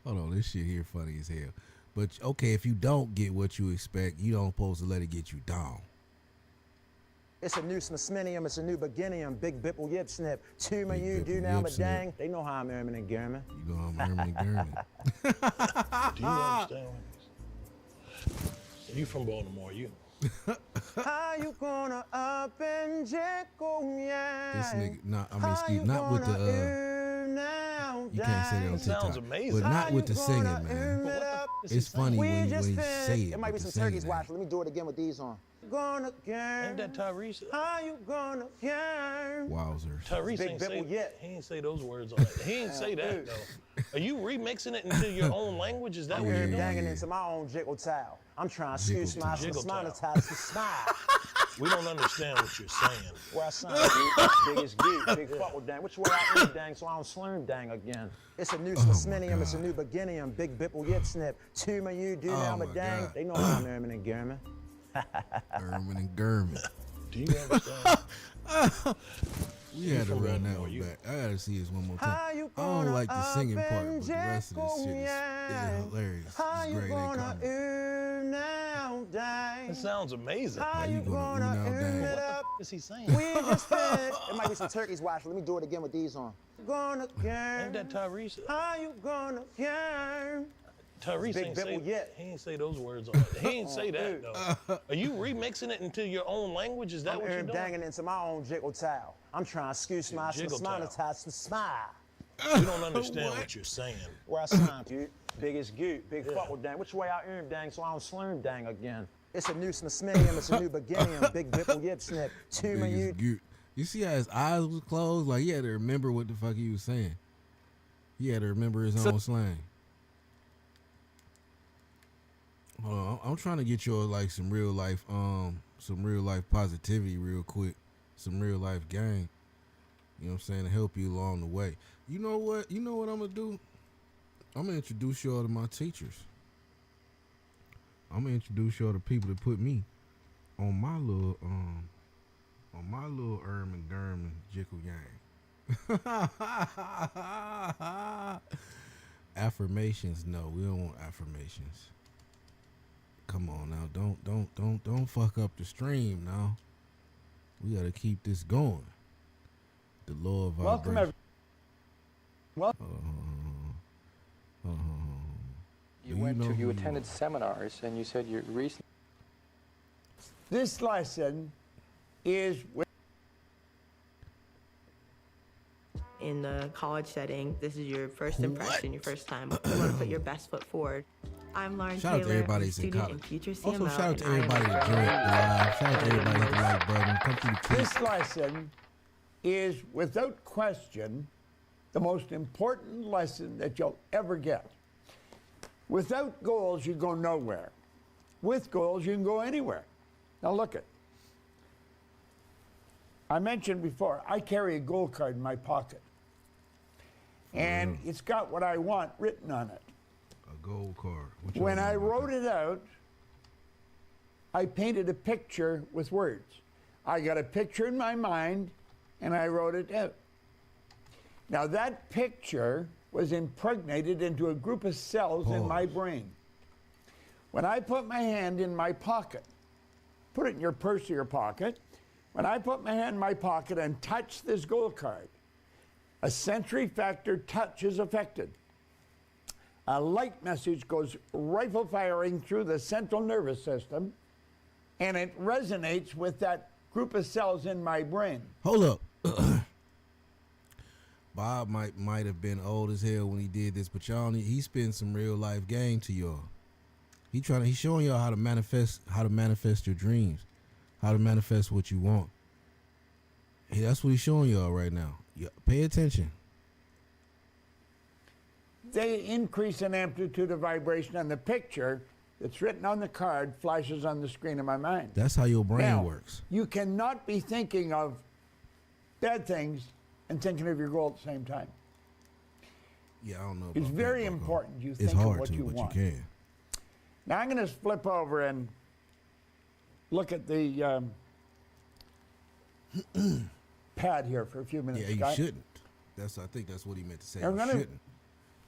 hold on, this shit here funny as hell. But okay, if you don't get what you expect, you don't supposed to let it get you down. It's a new Smithsonian, it's a new beginning. Big Bipple Yip Snip. To me, you do now, but dang. They know how I'm Ermin and German. You know how I'm Ermin and German. Do you understand? You from Baltimore, you. How you gonna up and Jekyll, yeah? This nigga, not with the you can't say that on TikTok. Sounds amazing. But not with the singing, man. It's funny when you say it. It might be some turkeys watching. Let me do it again with these on. Gonna Ain't that Tyrese? How you gonna care? Wowzers. Tyrese ain't say, he ain't say those words on it. He ain't say that, though. Are you remixing it into your own language? Is that what you're doing? Danging into my own jiggle towel. I'm trying to excuse my monetize the smile. We don't understand what you're saying. Where I sound biggest geek, big fuck with dang. Which way I eat dang, so I don't slurm dang again. It's a new Smithsonian, it's a new beginning. Big Bipple Yip Snip. To me, you do now, but dang. They know how I'm Ermin and German. Ermin and German. Do you understand? We had to run that one back. I gotta see this one more time. I don't like the singing part, but the rest of this shit is hilarious. It's great. It sounds amazing. How you gonna now dang? What the f is he saying? We just fed. It might be some turkeys watching. Let me do it again with these on. Gonna care. Ain't that Tyrese? How you gonna care? Tyrese ain't say, he ain't say those words on it. He ain't say that, though. Are you remixing it into your own language? Is that what you're doing? I'm danging into my own jiggle towel. I'm trying to excuse my monetize the smile. You don't understand what you're saying. Where I sound, dude. Biggest goot, big fuck with dang. Which way I earn dang, so I don't slurm dang again. It's a new Smithsonian, it's a new beginning. Big Bipple Yip Snip. To me, you. You see how his eyes was closed? Like he had to remember what the fuck he was saying. He had to remember his own slang. I'm trying to get your like some real life positivity real quick, some real life gang. You know what I'm saying, to help you along the way. You know what? You know what I'm gonna do? I'm gonna introduce y'all to my teachers. I'm gonna introduce y'all to people that put me on my little Ermin German Jickle gang. Affirmations? No, we don't want affirmations. Come on now, don't fuck up the stream now. We gotta keep this going. The law of vibration. You attended seminars and you said you recently. This lesson is in the college setting. This is your first impression, your first time. You want to put your best foot forward. I'm Lauren Shout out to Taylor, everybody I'm a that's in student college. in Future CMO. Also, shout out to everybody that joined the live. Shout out to everybody hit the like button. Come through the clip. This lesson is, without question, the most important lesson that you'll ever get. Without goals, you go nowhere. With goals, you can go anywhere. Now look it. I mentioned before, I carry a goal card in my pocket. And it's got what I want written on it. A gold card. When I wrote it out, I painted a picture with words. I got a picture in my mind, and I wrote it out. Now that picture was impregnated into a group of cells in my brain. When I put my hand in my pocket, put it in your purse or your pocket, when I put my hand in my pocket and touch this goal card, a sensory factor touch is affected. A light message goes rifle firing through the central nervous system, and it resonates with that group of cells in my brain. Hold up. Bob might have been old as hell when he did this, but y'all, he spent some real life game to y'all. He's showing y'all how to manifest your dreams, how to manifest what you want. Hey, that's what he's showing y'all right now. Yeah, pay attention. They increase in amplitude of vibration, and the picture that's written on the card flashes on the screen of my mind. That's how your brain works. You cannot be thinking of bad things and thinking of your goal at the same time. Yeah, I don't know. It's very important you think it's hard of what to, you but want. You can. Now I'm going to flip over and look at the pad here for a few minutes. Yeah, you Scott. shouldn't. I think that's what he meant to say. I'm You gonna- shouldn't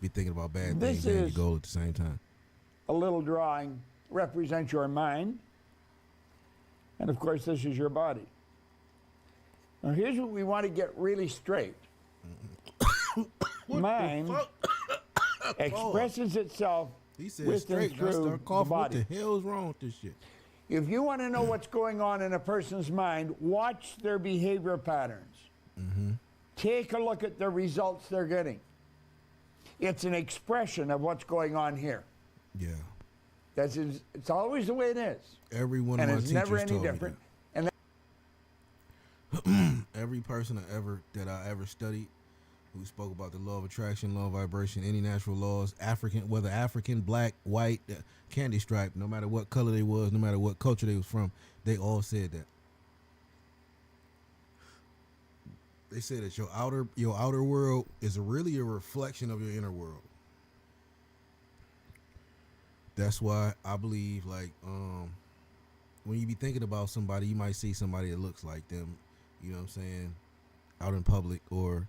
be thinking about bad This things and your is- goal at the same time. A little drawing represents your mind. And of course, this is your body. Now, here's what we want to get really straight. Mind expresses itself He said with and straight. I through start the coughing. What body. the hell is wrong with this shit? If you want to know what's going on in a person's mind, watch their behavior patterns. Take a look at the results they're getting. It's an expression of what's going on here. Yeah. It's always the way it is. Every one And of my it's teachers never any told me different. that. And Every person that I ever studied who spoke about the law of attraction, law of vibration, any natural laws, whether African, black, white, candy stripe, no matter what color they was, no matter what culture they was from, they all said that. They said that your outer world is really a reflection of your inner world. That's why I believe, like, when you be thinking about somebody, you might see somebody that looks like them, you know what I'm saying, out in public, or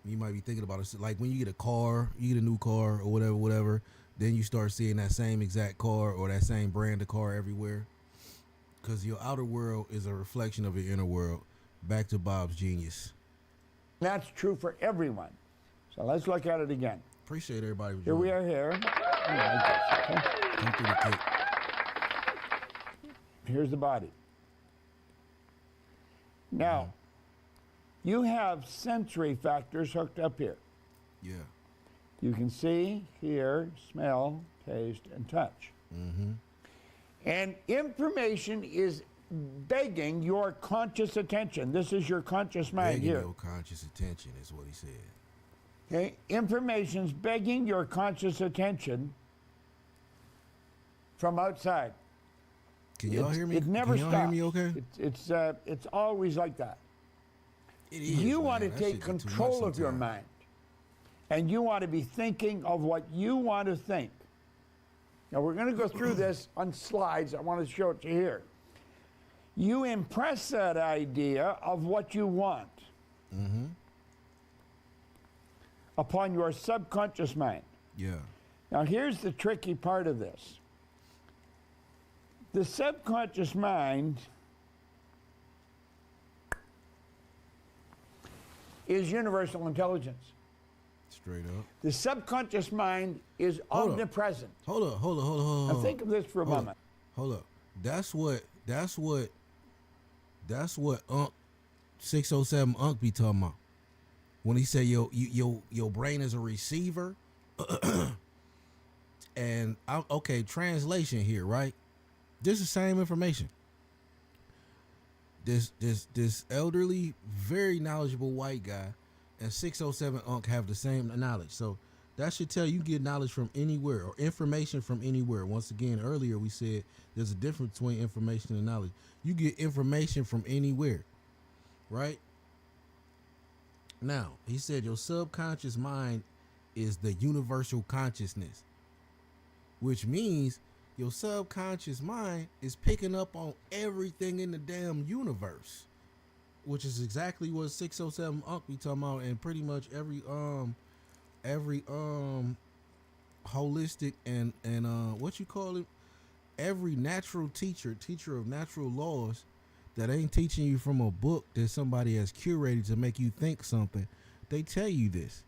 you might be thinking about it, like when you get a new car or whatever, then you start seeing that same exact car or that same brand of car everywhere, because your outer world is a reflection of your inner world. Back to Bob's genius. that's true for everyone. So let's look at it again. Appreciate everybody. Here we are here. Come through the cake. Here's the body. Now, you have sensory factors hooked up here. Yeah. You can see, hear, smell, taste, and touch. And information is begging your conscious attention. This is your conscious mind Begging here. your conscious attention is what he said. Okay, information's begging your conscious attention from outside. Can y'all hear me? It never Can y'all stops. hear me okay? It's always like that. It is, You man. want to That take shit get too control much of your sometimes. mind. And you want to be thinking of what you want to think. Now, we're going to go through this on slides. I want to show it to you here. You impress that idea of what you want upon your subconscious mind. Yeah. Now, here's the tricky part of this. The subconscious mind is universal intelligence. Straight up. The subconscious mind is Hold up. omnipresent. Hold up. Now think of this for a moment. Hold up. That's what Unc 607 Unc be talking about. When he say your brain is a receiver. And okay, translation here, right? This is the same information. This elderly, very knowledgeable white guy and 607 Unc have the same knowledge. So that should tell you get knowledge from anywhere or information from anywhere. Once again, earlier we said there's a difference between information and knowledge. You get information from anywhere, right? Now, he said your subconscious mind is the universal consciousness, which means your subconscious mind is picking up on everything in the damn universe, which is exactly what 607 Unc be talking about, and pretty much every holistic and what you call it, every natural teacher of natural laws that ain't teaching you from a book that somebody has curated to make you think something. They tell you this.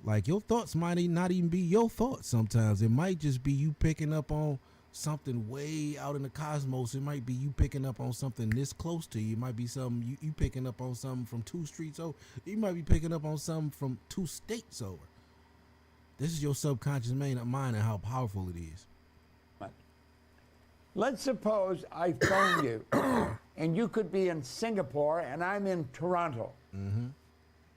Like, your thoughts might not even be your thoughts sometimes. It might just be you picking up on something way out in the cosmos. It might be you picking up on something this close to you. It might be something you picking up on something from 2 streets over. You might be picking up on something from 2 states over. This is your subconscious mind and how powerful it is. Let's suppose I phone you, and you could be in Singapore, and I'm in Toronto. Mm-hmm.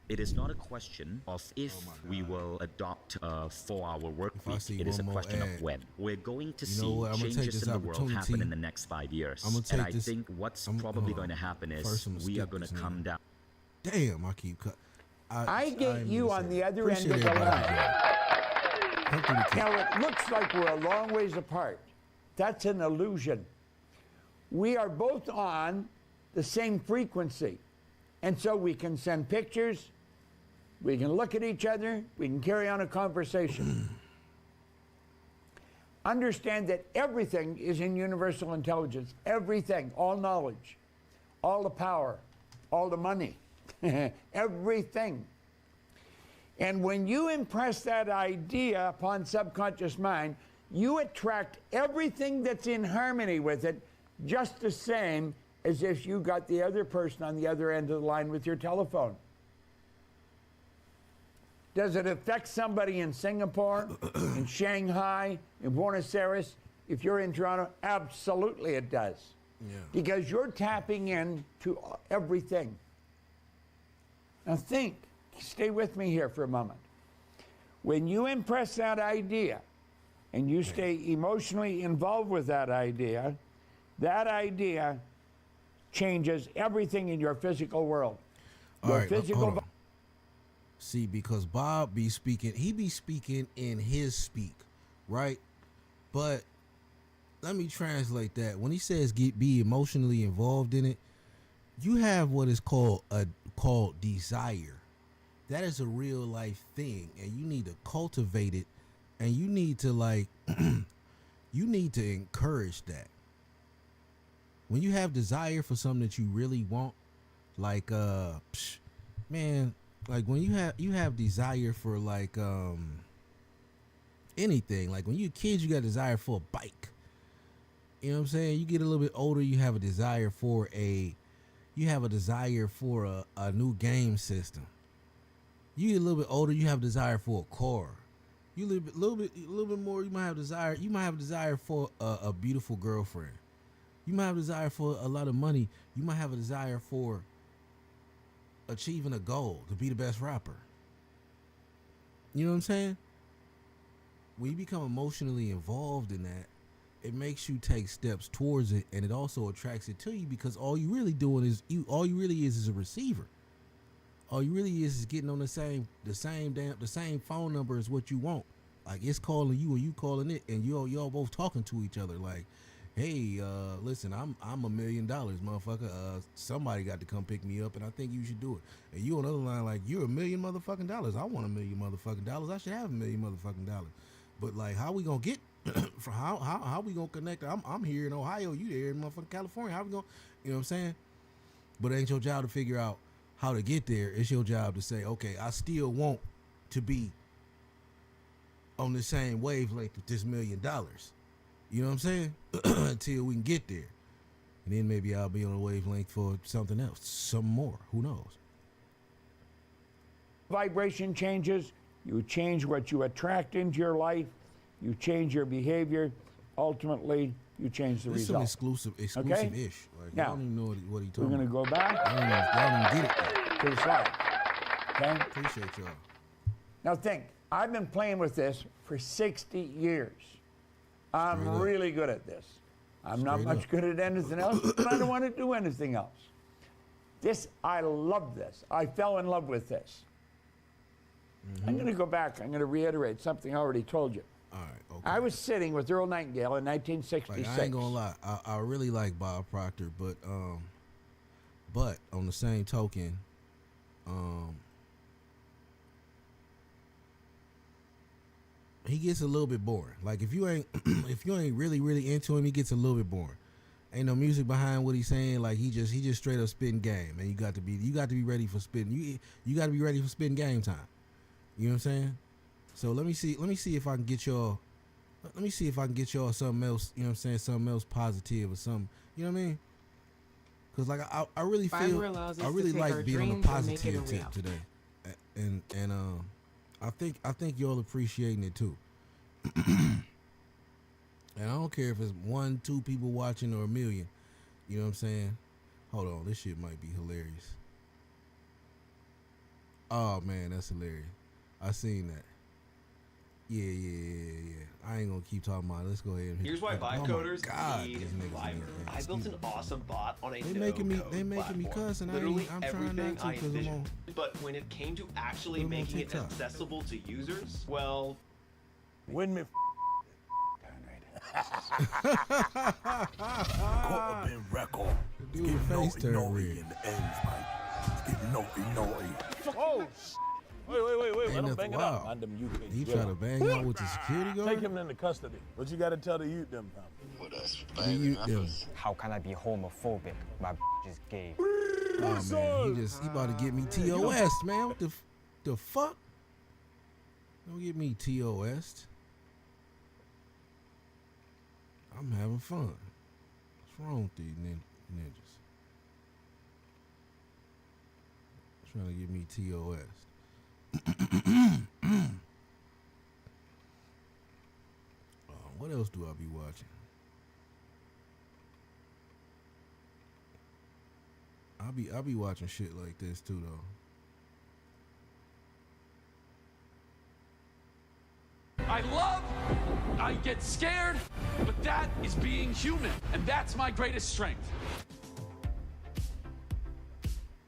It is not a question of if we will adopt a 4-hour work week. It is a question of when. We're going to see changes in the world happen in the next 5 years. And I think what's probably going to happen is we are going to come down. Damn, I keep cut. I get you on the other end of the line. Now, it looks like we're a long ways apart. That's an illusion. We are both on the same frequency. And so we can send pictures, we can look at each other, we can carry on a conversation. Understand that everything is in universal intelligence. Everything, all knowledge, all the power, all the money, everything. And when you impress that idea upon subconscious mind, you attract everything that's in harmony with it, just the same as if you got the other person on the other end of the line with your telephone. Does it affect somebody in Singapore, in Shanghai, in Buenos Aires? If you're in Toronto, absolutely it does. Yeah. Because you're tapping in to everything. Now think, stay with me here for a moment. When you impress that idea, and you stay emotionally involved with that idea changes everything in your physical world. Your physical. See, because Bob be speaking, he be speaking in his speak, right? But let me translate that. When he says be emotionally involved in it, you have what is called desire. That is a real life thing, and you need to cultivate it. And you need to you need to encourage that. When you have desire for something that you really want, like man, like when you have desire for like anything, like when you're a kid, you got desire for a bike. You know what I'm saying? You get a little bit older, you have a desire for a new game system. You get a little bit older, you have a desire for a car. You a little bit more. You might have desire. You might have a desire for a beautiful girlfriend. You might have a desire for a lot of money. You might have a desire for achieving a goal to be the best rapper. You know what I'm saying? When you become emotionally involved in that, it makes you take steps towards it, and it also attracts it to you because all you really doing is all you really is a receiver. All you really is getting on the same phone number as what you want. Like it's calling you and you calling it, and y'all both talking to each other. Like, hey, listen, I'm $1 million, motherfucker. Somebody got to come pick me up, and I think you should do it. And you on the other line like, you're $1 million motherfucking dollars. I want $1 million motherfucking dollars. I should have $1 million motherfucking dollars. But like, how we gonna get? how we gonna connect? I'm here in Ohio. You there in motherfucking California? How we gonna? You know what I'm saying? But it ain't your job to figure out how to get there. It's your job to say, okay, I still want to be on the same wavelength with this $1 million. You know what I'm saying? Until we can get there. And then maybe I'll be on a wavelength for something else, some more. Who knows? Vibration changes. You change what you attract into your life. You change your behavior. Ultimately, you change the result. This is exclusive-ish. Okay? Like, now, I don't even know what he talking we're going to go back. I don't even get it. To the slide. Okay? Appreciate y'all. Now think, I've been playing with this for 60 years. I'm really good at this. I'm not much good at anything else, but I don't want to do anything else. I love this. I fell in love with this. I'm going to go back. I'm going to reiterate something I already told you. All right, okay. I was sitting with Earl Nightingale in 1966. Like, I ain't gonna lie, I really like Bob Proctor, but on the same token, he gets a little bit boring. Like if you ain't really into him, he gets a little bit boring. Ain't no music behind what he's saying. Like he just straight up spitting game, and you got to be ready for spitting. You got to be ready for spitting game time. You know what I'm saying? So let me see if I can get y'all. Let me see if I can get y'all something else. You know what I'm saying? Something else positive or something. You know what I mean? Because like I really feel I really like being on a positive tip today, and I think y'all appreciating it too. And I don't care if it's 1, 2 people watching or 1 million. You know what I'm saying? Hold on, this shit might be hilarious. Oh man, that's hilarious. I seen that. Yeah. I ain't gonna keep talking about it. Let's go ahead and Here's why vibe coders need Viber. I built an awesome bot on a making me cuss, and I'm trying not to because I'm on. But when it came to actually making it accessible to users, well, Win me. Record. Dude, face turn red. Oh, wait. Let him bang it out. Wow. He try to bang out with the security guard? Take him into custody. What you got to tell the youth them, them. How can I be homophobic? My is gay. Oh man, he about to get me TOS, man. What the fuck? Don't get me TOS. I'm having fun. What's wrong with these ninjas? Trying to get me TOS. What else do I be watching? I be watching shit like this too though. I get scared, but that is being human, and that's my greatest strength.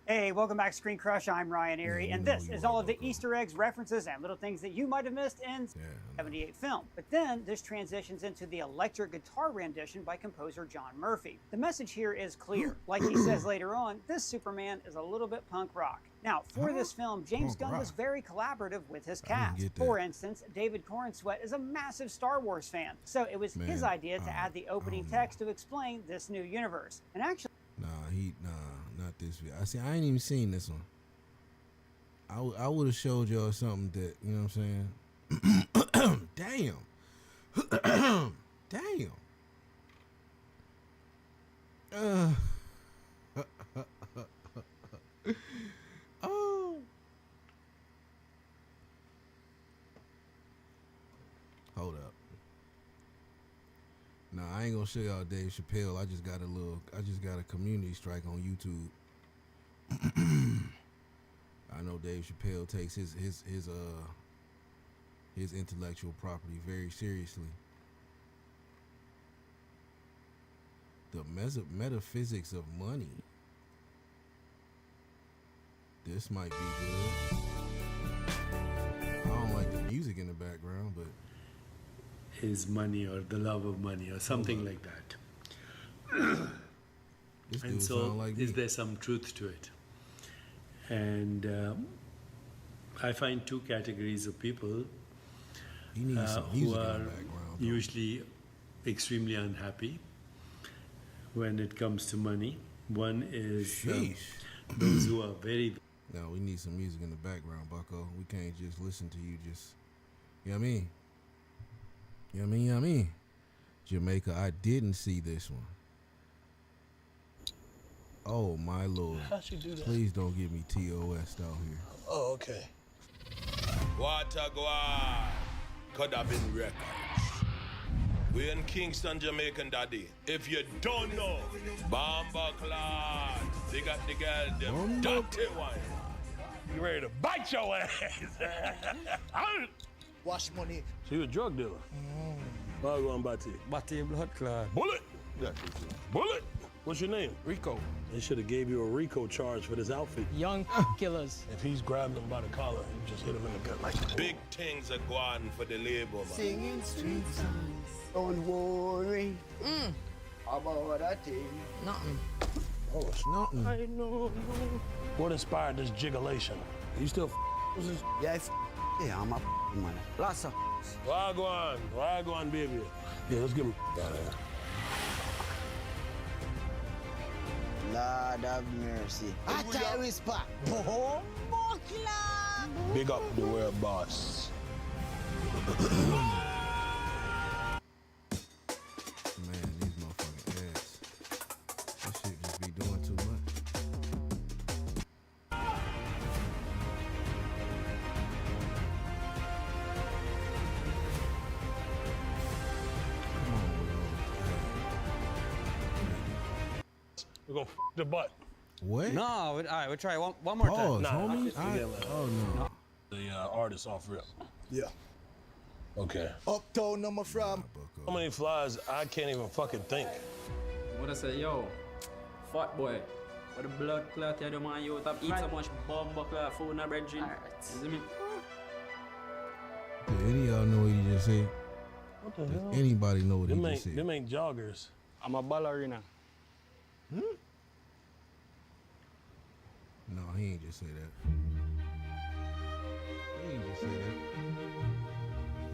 Hey, welcome back to Screen Crush. I'm Ryan Airy, and this is all of the Easter eggs, references, and little things that you might have missed in 78 film. But then this transitions into the electric guitar rendition by composer John Murphy. The message here is clear. Like he says later on, this Superman is a little bit punk rock. Now, for this film, James Gunn was very collaborative with his cast. For instance, David Corenswet is a massive Star Wars fan, so it was his idea to add the opening text to explain this new universe. And actually, not this video. I ain't even seen this one. I would have showed y'all something that, you know what I'm saying? Damn. Damn. Oh. Hold up. Nah, I ain't gonna show y'all Dave Chappelle. I just got a community strike on YouTube. I know Dave Chappelle takes his intellectual property very seriously. The metaphysics of money. This might be good. I don't like the music in the background, but is money or the love of money or something like that. And so like is there some truth to it? And I find two categories of people who are usually extremely unhappy when it comes to money. One is those who are very... No, we need some music in the background, Bucko. We can't just listen to you just... You know what I mean? You know what I mean? Jamaica, I didn't see this one. Oh, my Lord. How'd she do that? Please don't give me TOS out here. Oh, okay. Water go on. Could have been records. We in Kingston, Jamaican, daddy. If you don't know, Bamba Clad. They got the girl, them dirty one. You ready to bite your ass? Wash money. So you a drug dealer? I'll go on Batty. Batty blood clot. Bullet! Bullet! What's your name? Rico. They should have gave you a Rico charge for this outfit. Young killers. If he's grabbed him by the collar, you just hit him in the gut like that. Big things are going for the labor, man. Singing street songs. Don't worry about a thing. Nothing. Oh, it's nothing. I know. What inspired this jigulation? You still with this? Yeah, I'm a man. Lots of Wagwan, baby. Yeah, let's get him out of here. Lord have mercy. I tell whisper. Big up the world boss. Man, these motherfucking ads. This shit just be doing too much. We're gonna the butt. What? No, all right, we'll try one more Pause, time. homie. Oh no. The artist off rip. Yeah. Okay. Uptown number from. So many flies I can't even fucking think. What I say, yo, fat boy. What the blood clot you do, man? You have eat so much bomb clot food in a bread drink. You see me? Did any of y'all know what he just said? What the Does hell? anybody know what he Them just ain't, said? them ain't joggers. I'm a ballerina. No, he ain't just say that. He ain't just say that.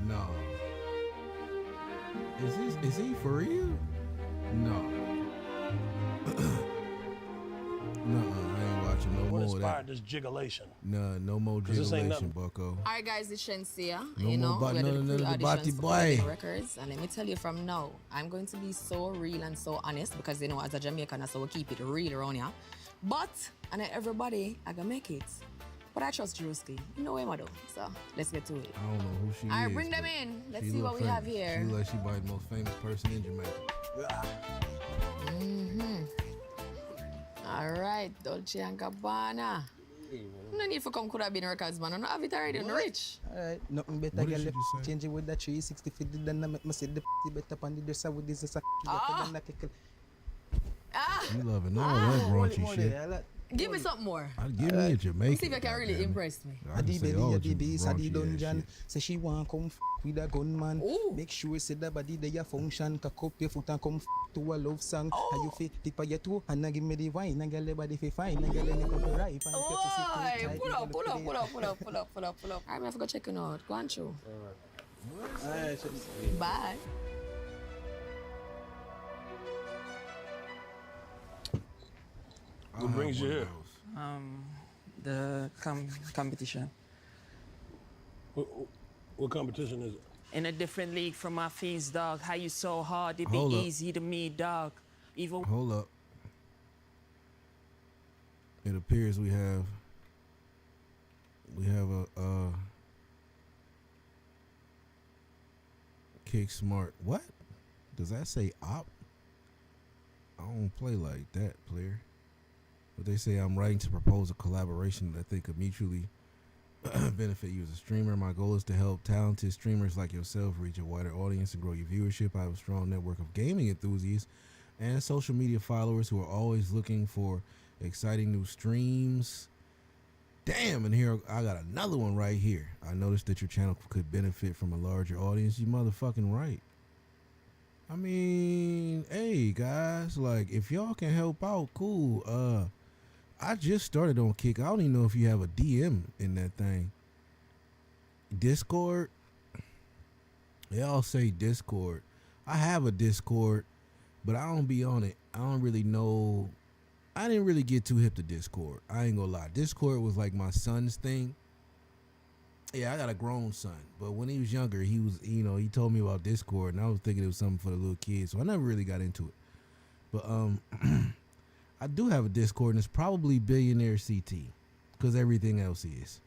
No. Is he for real? No. No, I ain't watching no What more of inspired that. this jigulation? No more 'Cause this ain't jigulation, nothing. bucko. Alright guys, it's Shensia. No You more know, about we none are of the the pre-auditions Bati for boy. Billionaire Records. And let me tell you from now, I'm going to be so real and so honest because, you know, as a Jamaican, so we keep it real around here. But, and everybody, I can make it. But I trust Drewski. You know him, I do. So, let's get to it. I don't know who she is. Alright, bring them but in. Let's she see look what we have famous. here. She look like she probably the most famous person in Jamaica. Alright, Dolce & Gabbana. No need for come could have been records, man. I don't have it already. I'm rich. Alright, nothing better What did girl she just say? change it with the 360 feet than I make me see the better on the dresser with this better than the kick. You loving all that raunchy shit. Give me something more. Give me a Jamaican. See if you can really impress me. I can say all baby, raunchy the ass dungeon. shit. Say she want come with a gunman. Make sure say the body they a function. Cock up your foot and come to a love song. How you feel tip of your toe and now give me the wine. And girl body feel fine. And girl you come right. Boy, pull up. I'm gonna go check it out. Go on through. Alright. Bye. What brings you here? The competition. What competition is it? In a different league from my fiends, dog. How you so hard? It be Hold up. easy to me, dog. Even Hold up. It appears we have a Kick Smart. What? Does that say op? I don't play like that, player. But they say I'm writing to propose a collaboration that I think could mutually benefit you as a streamer. My goal is to help talented streamers like yourself reach a wider audience and grow your viewership. I have a strong network of gaming enthusiasts and social media followers who are always looking for exciting new streams. Damn, and here I got another one right here. I noticed that your channel could benefit from a larger audience. You motherfucking right. I mean, hey guys, like if y'all can help out, cool. I just started on Kick. I don't even know if you have a DM in that thing. Discord. Y'all say Discord. I have a Discord, but I don't be on it. I don't really know. I didn't really get too hip to Discord. I ain't gonna lie. Discord was like my son's thing. Yeah, I got a grown son, but when he was younger, he was, he told me about Discord, and I was thinking it was something for the little kids, so I never really got into it. But I do have a Discord, and it's probably Billionaire CT, because everything else is.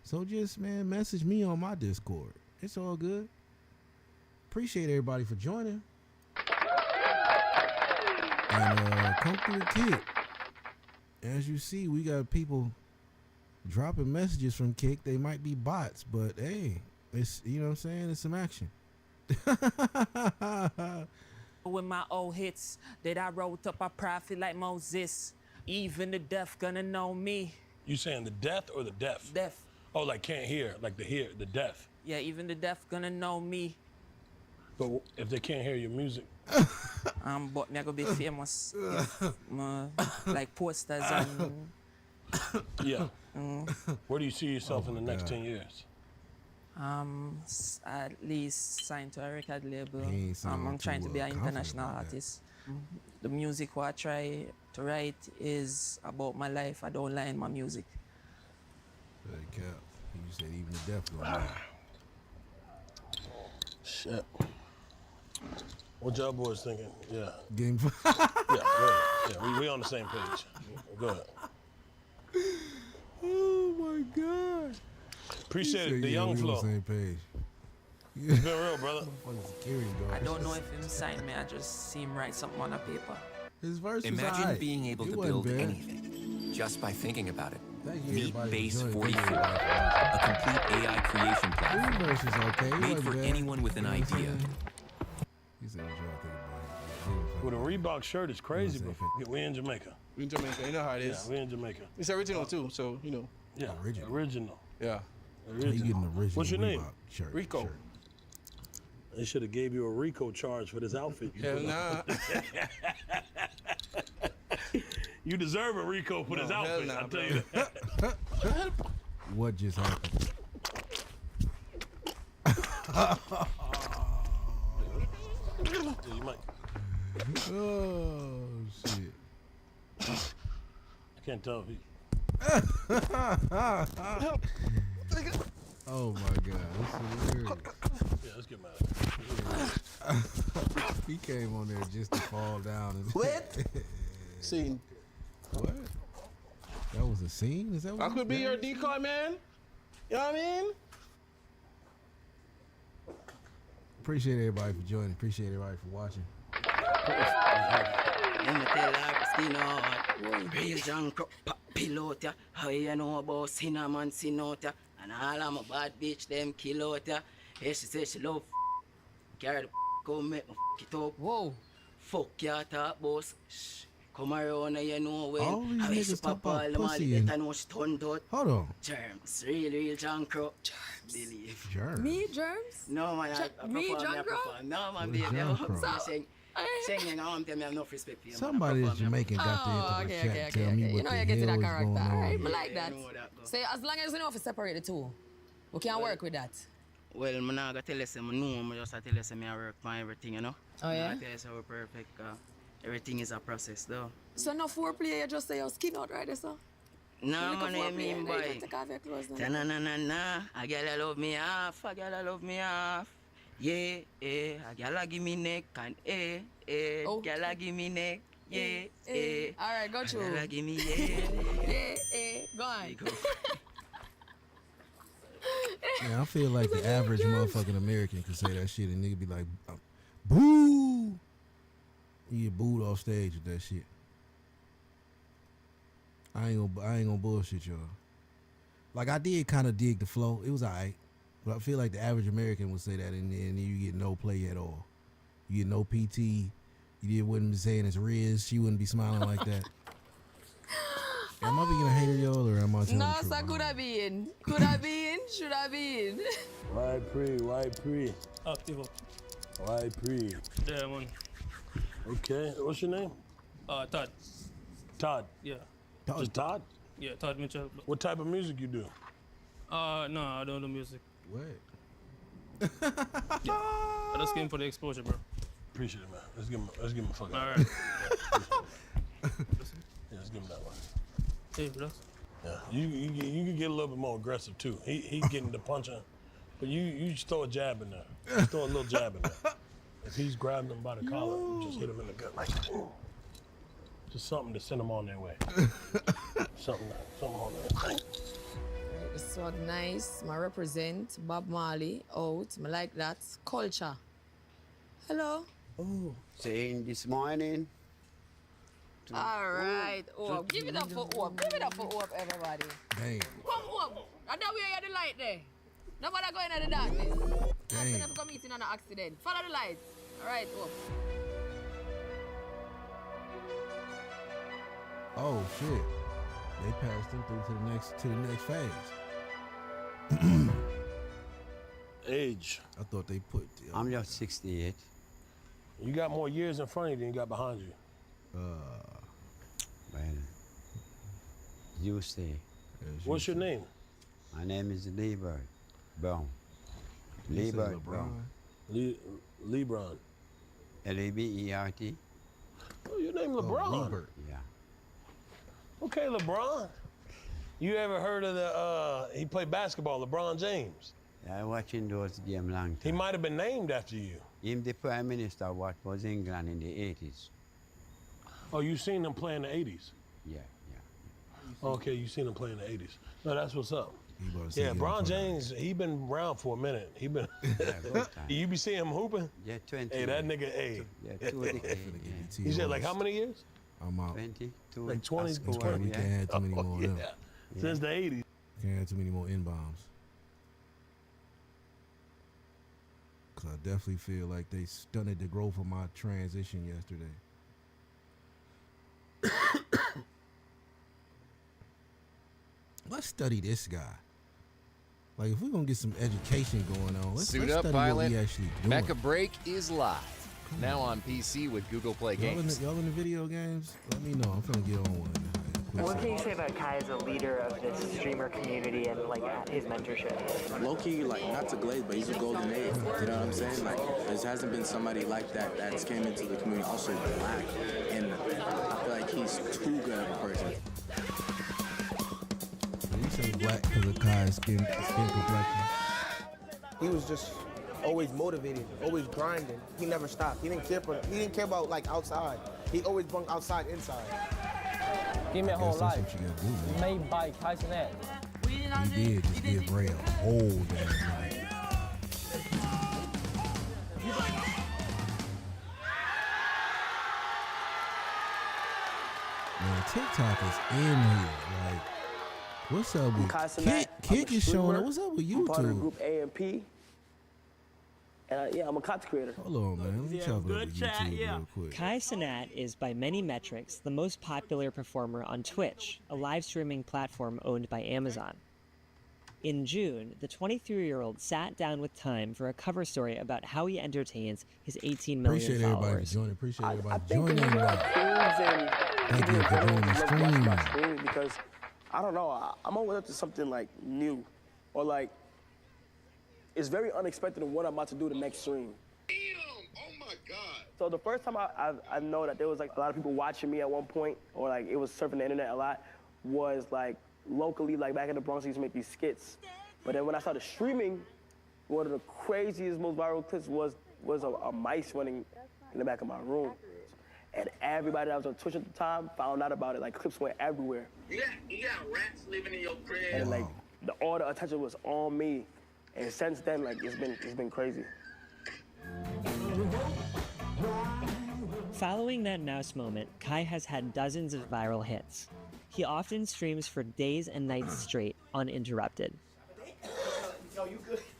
So just, man, message me on my Discord. It's all good. Appreciate everybody for joining. And come through the Kick. As you see, we got people dropping messages from Kick. They might be bots, but hey, it's, you know what I'm saying? It's some action. with my old hits that I wrote up, I profit like Moses. Even the deaf gonna know me. You saying the deaf or the deaf? Deaf. Oh, like can't hear, like the deaf. Yeah, even the deaf gonna know me. But if they can't hear your music? But me I gonna be famous. Like posters and... Yeah. Where do you see yourself in the next 10 years? At least signed to a record label. I'm I'm trying to be an international artist. The music what I try to write is about my life. I don't lie in my music. Hey, Cap, you said even the deaf don't know. Shit. What y'all boys thinking? Yeah. Game. Yeah, go ahead. Yeah, we on the same page. Go ahead. Oh my God. Appreciate it, the young flow. Same page. It's been real, brother. I don't know if him signed me. I just see him write something on a paper. His verse was Imagine alright. being able It to wasn't build bad. anything just by thinking about it. Thank you, Meet everybody, for Base joining. 44, a complete AI creation His platform verse is okay. It made wasn't for bad. anyone with an You know what I'm idea. saying? He said, "What y'all think about it?" Well, the Reebok shirt is crazy, but we in Jamaica. We in Jamaica, you know how it is. Yeah, we in Jamaica. It's original too, so you know. Yeah, original. Yeah. He getting the original What's your name? Reebok shirt. Rico. They should have gave you a Rico charge for this outfit. Hell nah. You deserve a Rico for this outfit. hell nah, I'll tell you that. What just happened? Yeah, you might. Oh shit! I can't tell if he. Oh my god, that's hilarious. Yeah, let's get him out of here. He came on there just to fall down and What? Scene. What? That was a scene? Is that what I could be your decoy, man. You know what I mean? Appreciate everybody for joining. Appreciate everybody for watching. Let me tell her, skin out. Real junk pilot ya. How you know about cinnamon sin out ya? And all of my bad bitch them kill out ya. Yeah, she say she love carry the go make me it up. Whoa. Fuck ya talk boss. Shh. Come around and you know when. All these How niggas you talk pop all about the pussy money and- better know she turned out. Hold on. Germs. Real junk crow. Germs. Believe. Germs. Me, Germs? No man, I Me, perform, I John perform. No man, What baby. is John Crow? Saying I want them have enough respect for you. Somebody that's Jamaican got Oh, to okay, enter the okay, chat. Tell okay, me okay. what You know the you get to hell that is character. going on. Alright, here. I like that. Say as long as you know if you separate the two, we can work with that. Well, I'm not going to tell you, I know, I'm just tell you, I work on everything, you know? Oh, yeah? I tell you, so we're perfect. Everything is a process, though. So no foreplay, you just say your skin out right there, so? No, You man, look I for foreplay, mean, and then you boy. can take off your clothes now. Na-na-na-na-na, a girl love me off, a girl love me off. Yeah, a girl give me neck, and girl give me neck. Yeah, Alright, go through. A girl give me, Go on. Yeah, I feel like the average motherfucking American could say that shit and nigga be like, boo! You get booed off stage with that shit. I ain't gonna bullshit y'all. Like I did kind of dig the flow. It was alright, but I feel like the average American would say that, and then you get no play at all. You get no PT. You wouldn't be saying it's Riz. She wouldn't be smiling like that. Am I being a hater, y'all, or am I telling No, the truth? sir, could have been. Could have been, should have been. Why pre? Active. Why pre? Yeah, man. Okay, what's your name? Todd. Todd. Yeah. Just Todd? Yeah, Todd Mitchell. What type of music you do? No, I don't do music. What? I just came for the exposure, bro. Appreciate it, man. Let's give him a fucking. All right. Yeah, let's give him that one. Hey, bro. Yeah, you can get a little bit more aggressive too. He getting the puncher, but you just throw a jab in there. Just throw a little jab in there. If he's grabbing him by the collar, you just hit him in the gut like that. Just something to send him on their way. something on their way. This was nice. I represent Bob Marley out. I like that. Culture. Hello. Oh, saying this morning. All right. Oh, give it up for Oop. Give it up for Oop, everybody. Damn. Come Oop. And that way you have the light there. Nobody going in the darkness. That's Damn. enough for meeting on an accident. Follow the lights. All right, Oop. Oh shit! They passed him through to the next phase. Age. I thought they put. I'm just 68. You got more years in front of you than you got behind you. Well, you say. What's your name? My name is Liebert Brown. Liebert Brown. LeBron. L-E-B-E-R-T. Oh, your name LeBron. Yeah. Okay, LeBron. You ever heard of he played basketball, LeBron James? I watching those games long time. He might have been named after you. Him the Prime Minister of what was England in the 80s. Oh, you seen him play in the 80s? Yeah. Okay, you seen him play in the 80s. No, that's what's up. Yeah, Bron James, he been around for a minute. He been. You be seeing him hooping? Yeah, 20. Hey, that nigga, hey. Yeah, 20. You said like how many years? I'm out. 20. Like 20. We can't have too many more of them. Since the 80s. Can't have too many more N-bombs. Because I definitely feel like they stunted the growth of my transition yesterday. Let's study this guy. Like, if we're going to get some education going on, let's Suit let's up, study pilot. what we actually doing. Mecha Break is live. Now on PC with Google Play Games. Y'all in the video games? Let me know. I'm finna get on one. What can you say about Kai as a leader of this streamer community and like his mentorship? Low-key, like, not to glaze, but he's a golden age. You know what I'm saying? Like, there hasn't been somebody like that that's came into the community also black. And I feel like he's too good of a person. You say black because of Kai's skin complexion? He was just always motivated, always grinding. He never stopped. He didn't care about like outside. He always brought outside inside. Give me a whole life. Made by Kai Cenat. He did just give Ray a whole damn life. Man, TikTok is in here. Like, what's up with Kick is showing up? What's up with YouTube? I'm part of the group AMP. And yeah, I'm a content creator. Hold on, man. Let me chop it up with YouTube real quick. Kai Cenat is, by many metrics, the most popular performer on Twitch, a live streaming platform owned by Amazon. In June, the 23-year-old sat down with Time for a cover story about how he entertains his 18 million followers. Appreciate everybody I think joining. Thank you for joining the stream. Because, I don't know, I'm always up to something like new. Or like, it's very unexpected in what I'm about to do the next stream. Damn! Oh my God! So the first time I know that there was like a lot of people watching me at one point, or like it was surfing the internet a lot, was like locally, like back in the Bronx, I used to make these skits. But then when I started streaming, one of the craziest, most viral clips was a mice running in the back of my room. And everybody that was on Twitch at the time found out about it. Like clips went everywhere. You got rats living in your crib. And like all the attention was on me. And since then, like it's been crazy. Following that mouse moment, Kai has had dozens of viral hits. He often streams for days and nights straight, uninterrupted.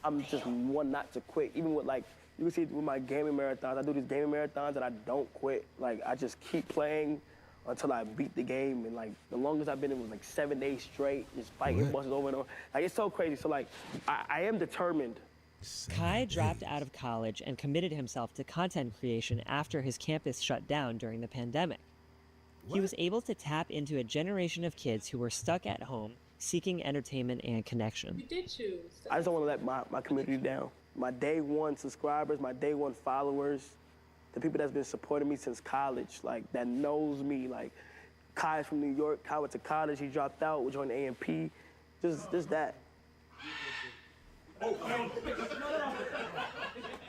I'm just one not to quit. Even with like, you can see with my gaming marathons, I do these gaming marathons and I don't quit. Like I just keep playing until I beat the game. And like the longest I've been in was like 7 days straight, just fighting bosses over and over. Like it's so crazy. So like, I am determined. Kai dropped out of college and committed himself to content creation after his campus shut down during the pandemic. He was able to tap into a generation of kids who were stuck at home, seeking entertainment and connection. You did choose. I just don't want to let my community down. My day one subscribers, my day one followers, the people that's been supporting me since college, like that knows me, like Kai's from New York, Kai went to college, he dropped out, we joined AMP, just that.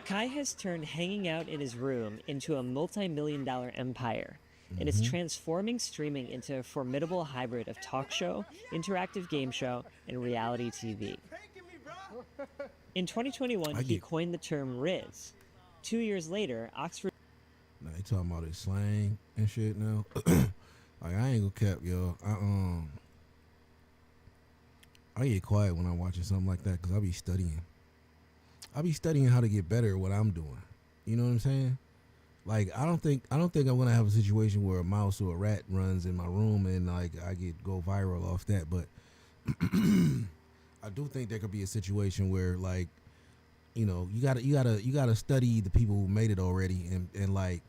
Kai has turned hanging out in his room into a multi-million-dollar empire and is transforming streaming into a formidable hybrid of talk show, interactive game show, and reality TV. In 2021, he coined the term Riz. 2 years later, Oxford... Now they talking about his slang and shit now. Like, I ain't gonna cap, yo. I get quiet when I'm watching something like that because I be studying. I be studying how to get better at what I'm doing. You know what I'm saying? Like, I don't think I'm gonna have a situation where a mouse or a rat runs in my room and like I go viral off that. But I do think there could be a situation where like, you know, you gotta study the people who made it already and like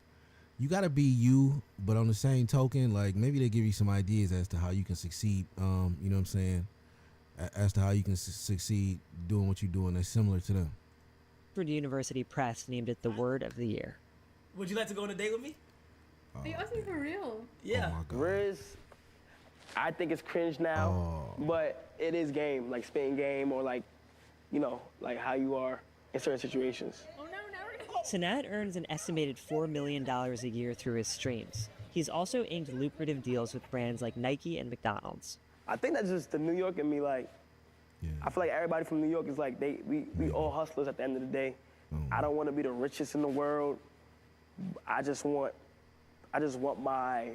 you gotta be you, but on the same token, like maybe they give you some ideas as to how you can succeed. You know what I'm saying? As to how you can succeed doing what you're doing that's similar to them. Oxford University Press named it the Word of the Year. Would you like to go on a date with me? Are you asking for real? Yeah. Riz, I think it's cringe now, but it is game, like spitting game or like, you know, like how you are in certain situations. Cenat earns an estimated $4 million a year through his streams. He's also inked lucrative deals with brands like Nike and McDonald's. I think that's just the New York in me, like, I feel like everybody from New York is like we all hustlers at the end of the day. I don't want to be the richest in the world. I just want my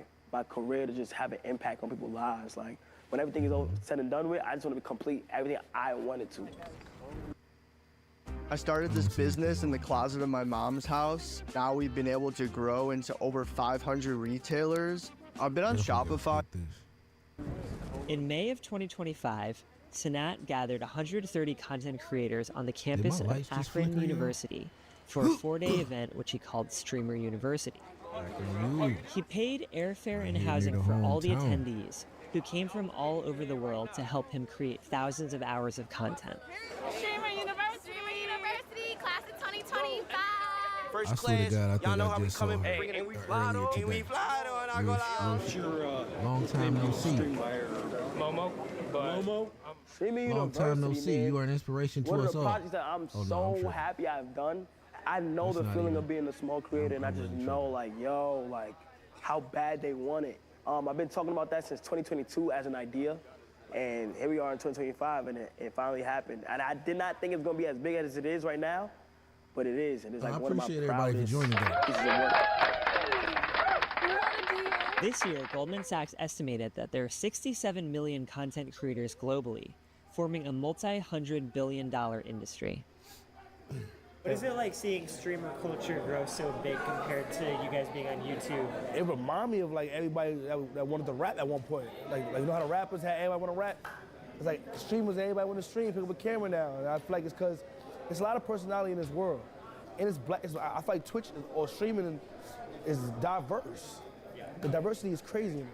career to just have an impact on people's lives. Like when everything is all said and done with, I just want to complete everything I wanted to. I started this business in the closet of my mom's house. Now we've been able to grow into over 500 retailers. I've been on Shopify. In May of 2025, Sanat gathered 130 content creators on the campus of Akron University for a 4-day event which he called Streamer University. He paid airfare and housing for all the attendees, who came from all over the world to help him create thousands of hours of content. Streamer University, class of 2025. First I swear to God, I think I just saw her earlier today. Long time no see. Momo? Long time no see. You are an inspiration to One us of the all. projects that I'm so happy I've done. I know the feeling of being a small creator, and I just know, like, yo, like, how bad they want it. I've been talking about that since 2022 as an idea, and here we are in 2025, and it finally happened. And I did not think it was going to be as big as it is right now, but it is, and it's like one of my proudest pieces of work. This year, Goldman Sachs estimated that there are 67 million content creators globally, forming a multi-$100 billion industry. What is it like seeing streamer culture grow so big compared to you guys being on YouTube? It reminded me of like everybody that wanted to rap at one point. Like you know how the rappers had everybody want to rap? It's like streamers, everybody want to stream, pick up a camera now. And I feel like it's because there's a lot of personality in this world. And it's black. I feel like Twitch or streaming is diverse. The diversity is crazy.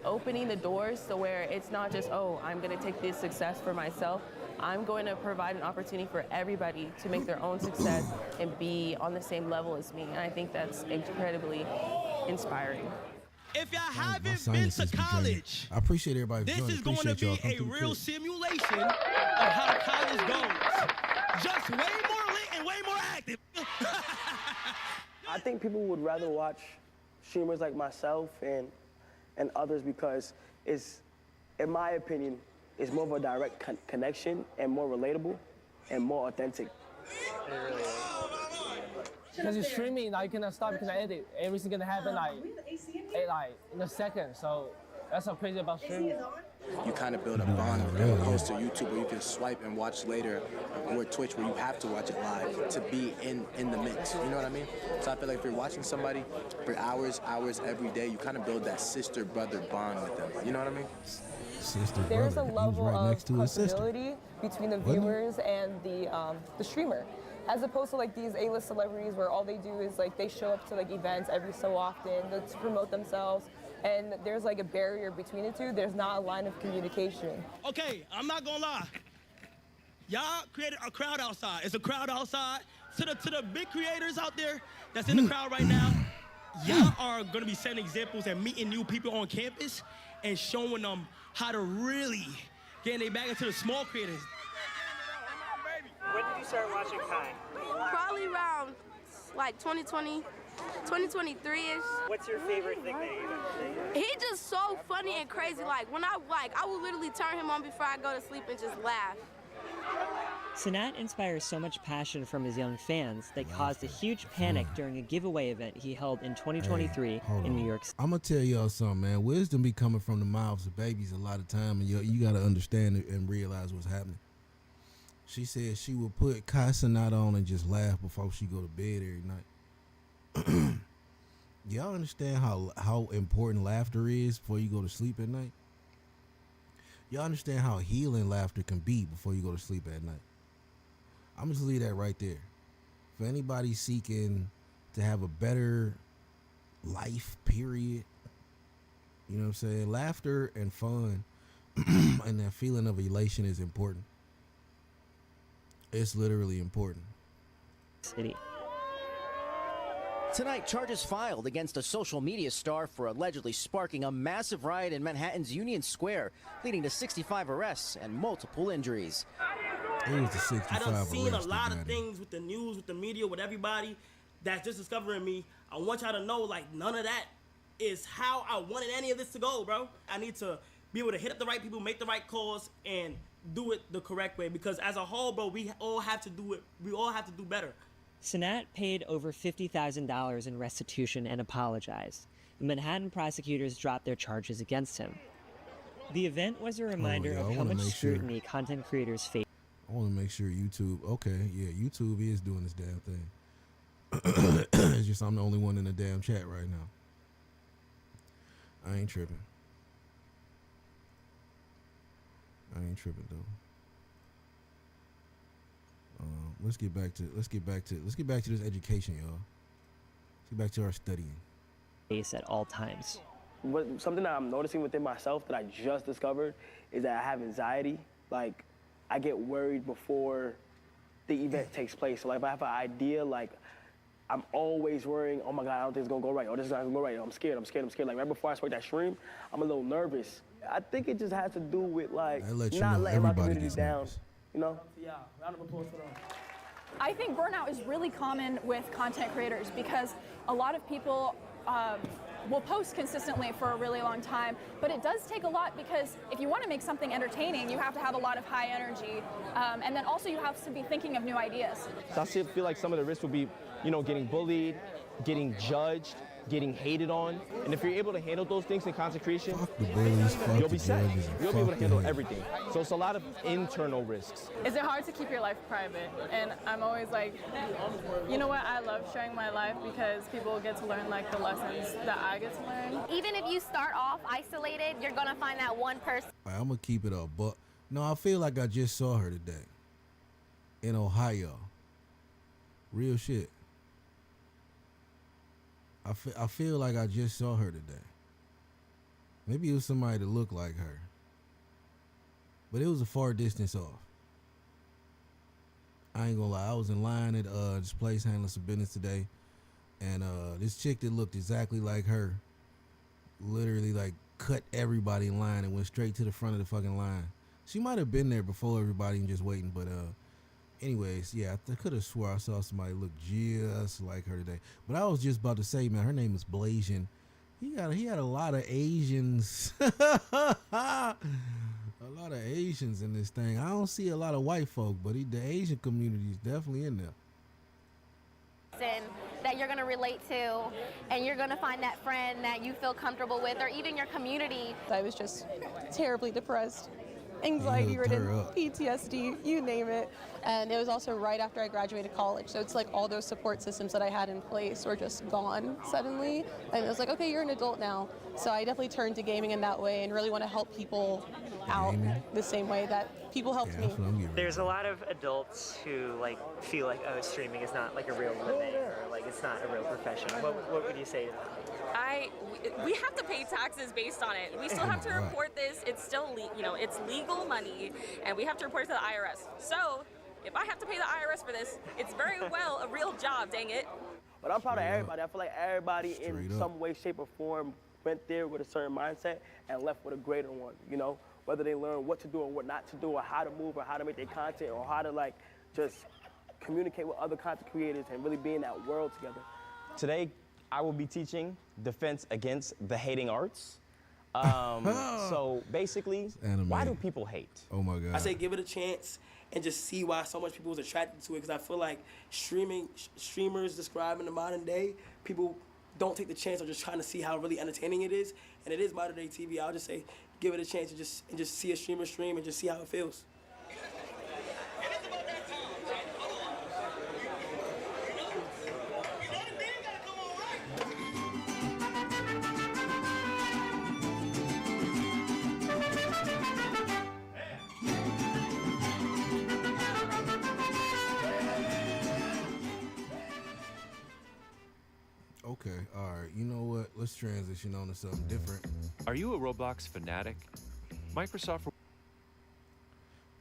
Opening the doors to where it's not just, oh, I'm going to take this success for myself. I'm going to provide an opportunity for everybody to make their own success and be on the same level as me. And I think that's incredibly inspiring. If y'all haven't been to college, I appreciate everybody. This is going to be a real simulation of how college goes. Just way more lit and way more active. I think people would rather watch streamers like myself and others because it's, in my opinion, it's more of a direct connection and more relatable and more authentic. Because you're streaming, now you cannot stop, you cannot edit. Everything's gonna happen like in a second. So that's what's crazy about streaming. You kind of build a bond with them, opposed to YouTube where you can swipe and watch later, or Twitch where you have to watch it live to be in the mix. You know what I mean? So I feel like if you're watching somebody for hours every day, you kind of build that sister-brother bond with them. You know what I mean? Sister, There's a brother. level right of next to his sister. comfortability between the viewers and the streamer, as opposed to like these A-list celebrities where all they do is like they show up to like events every so often to promote themselves, and there's like a barrier between the two. There's not a line of communication. Okay, I'm not gonna lie. Y'all created a crowd outside. It's a crowd outside. To the big creators out there that's in the crowd right now, y'all are gonna be setting examples and meeting new people on campus and showing them how to really get their back into the small creators. When did you start watching Kai? Probably around like 2020, 2023-ish. What's your favorite thing that you He just so funny and crazy. Like I would literally turn him on before I go to sleep and just laugh. Sanat inspires so much passion from his young fans that caused a huge panic during a giveaway event he held in 2023 in New York City. I'm gonna tell y'all something, man. Wisdom be coming from the mouths of babies a lot of time, and you gotta understand it and realize what's happening. She said she would put Kai Sanat on and just laugh before she go to bed every night. Y'all understand how important laughter is before you go to sleep at night? Y'all understand how healing laughter can be before you go to sleep at night? I'm just leave that right there. For anybody seeking to have a better life, period, you know what I'm saying? Laughter and fun and that feeling of elation is important. It's literally important. City. Tonight, charges filed against a social media star for allegedly sparking a massive riot in Manhattan's Union Square, leading to 65 arrests and multiple injuries. It was the 65 I done seen a arrested, lot of man. things with the news, with the media, with everybody that's just discovering me. I want y'all to know, like, none of that is how I wanted any of this to go, bro. I need to be able to hit up the right people, make the right calls, and do it the correct way, because as a whole, bro, we all have to do it. We all have to do better. Sanat paid over $50,000 in restitution and apologized. The Manhattan prosecutors dropped their charges against him. The event was a reminder of how much scrutiny content creators face. I want to make sure YouTube, okay, yeah, YouTube is doing this damn thing. It's just I'm the only one in the damn chat right now. I ain't tripping. Though. Let's get back to this education, y'all. Let's get back to our studying. At all times. Something that I'm noticing within myself that I just discovered is that I have anxiety. Like, I get worried before the event takes place. So, like, if I have an idea, like, I'm always worrying, oh my God, I don't think it's gonna go right. Oh, this is not gonna go right. I'm scared. Like, right before I start that stream, I'm a little nervous. I think it just has to do with, like, not letting my community down, you know? Yeah, round of applause for them. I think burnout is really common with content creators because a lot of people will post consistently for a really long time, but it does take a lot because if you want to make something entertaining, you have to have a lot of high energy, and then also you have to be thinking of new ideas. So I feel like some of the risks would be, you know, getting bullied, getting judged, getting hated on, and if you're able to handle those things in content creation, you'll be set. You'll be able to handle everything. So it's a lot of internal risks. Is it hard to keep your life private? And I'm always like, you know what, I love sharing my life because people get to learn like the lessons that I get to learn. Even if you start off isolated, you're gonna find that one person. All right, I'm gonna keep it up, but no, I feel like I just saw her today in Ohio. Real shit. I feel like I just saw her today. Maybe it was somebody that looked like her. But it was a far distance off. I ain't gonna lie, I was in line at this place handling some business today, and this chick that looked exactly like her literally like cut everybody in line and went straight to the front of the fucking line. She might have been there before everybody and just waiting, but anyways, yeah, I could have swore I saw somebody look just like her today. But I was just about to say, man, her name is Blasian. He had a lot of Asians. A lot of Asians in this thing. I don't see a lot of white folk, but the Asian community is definitely in there. That you're going to relate to, and you're going to find that friend that you feel comfortable with, or even your community. I was just terribly depressed. Anxiety ridden, PTSD, you name it. And it was also right after I graduated college. So it's like all those support systems that I had in place were just gone suddenly. And it was like, okay, you're an adult now. So I definitely turned to gaming in that way and really want to help people out the same way that people helped me. There's a lot of adults who like feel like, oh, streaming is not like a real living, or like it's not a real profession. What would you say to that? We have to pay taxes based on it. We still have to report this. It's still, it's legal money, and we have to report it to the IRS. So, if I have to pay the IRS for this, it's very well a real job, dang it. But I'm proud of everybody. I feel like everybody in some way, shape, or form went there with a certain mindset and left with a greater one, you know? Whether they learn what to do or what not to do, or how to move, or how to make their content, or how to like just communicate with other content creators and really be in that world together. Today, I will be teaching defense against the hating arts. So basically, why do people hate? Oh my God. I say give it a chance and just see why so much people was attracted to it, because I feel like streamers described in the modern day, people don't take the chance of just trying to see how really entertaining it is, and it is modern day TV. I'll just say give it a chance and just see a streamer stream and just see how it feels. Okay, all right. You know what? Let's transition on to something different. Are you a Roblox fanatic? Microsoft.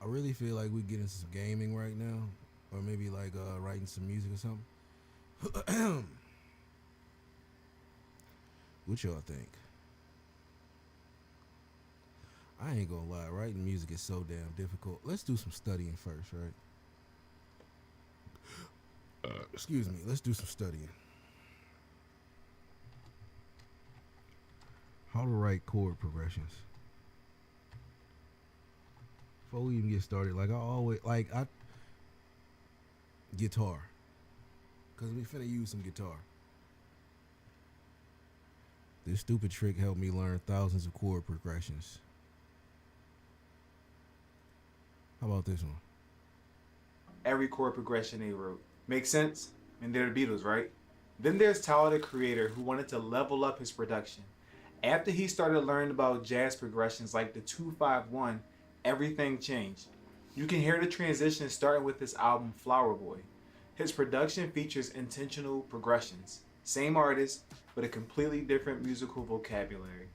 I really feel like we get into some gaming right now, or maybe like writing some music or something. What y'all think? I ain't gonna lie, writing music is so damn difficult. Let's do some studying first, right? Excuse me. Let's do some studying. How to write chord progressions. before we even get started, like I always guitar, cause we finna use some guitar. This stupid trick helped me learn thousands of chord progressions. How about this one? Every chord progression they wrote. Makes sense? And they're the Beatles, right? Then there's Tyler, the creator, who wanted to level up his production. After he started learning about jazz progressions like the 2-5-1, everything changed. You can hear the transition starting with this album, Flower Boy. His production features intentional progressions. Same artist, but a completely different musical vocabulary.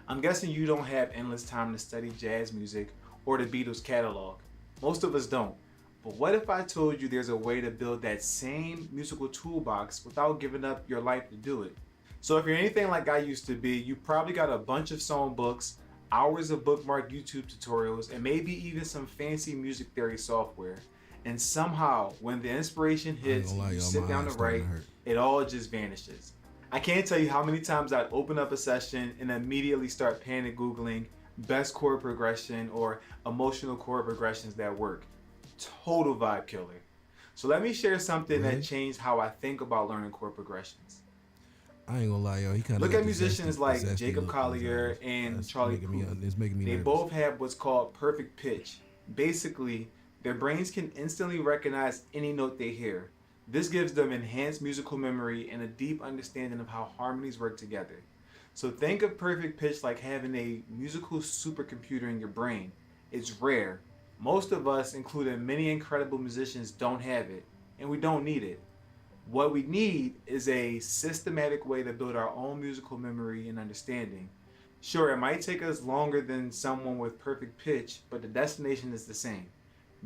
I'm guessing you don't have endless time to study jazz music or the Beatles catalog. Most of us don't. But what if I told you there's a way to build that same musical toolbox without giving up your life to do it? So if you're anything like I used to be, you probably got a bunch of song books, hours of bookmarked YouTube tutorials, and maybe even some fancy music theory software. And somehow, when the inspiration hits, you sit down to write, it all just vanishes. I can't tell you how many times I'd open up a session and immediately start panic Googling best chord progression or emotional chord progressions that work. Total vibe killer. So let me share something that changed how I think about learning chord progressions. I ain't gonna lie, yo. He kind of look at musicians like Jacob Collier and Charlie Puth. It's making me They nervous. both have what's called perfect pitch. Basically, their brains can instantly recognize any note they hear. This gives them enhanced musical memory and a deep understanding of how harmonies work together. So think of perfect pitch like having a musical supercomputer in your brain. It's rare. Most of us, including many incredible musicians, don't have it, and we don't need it. What we need is a systematic way to build our own musical memory and understanding. Sure, it might take us longer than someone with perfect pitch, but the destination is the same.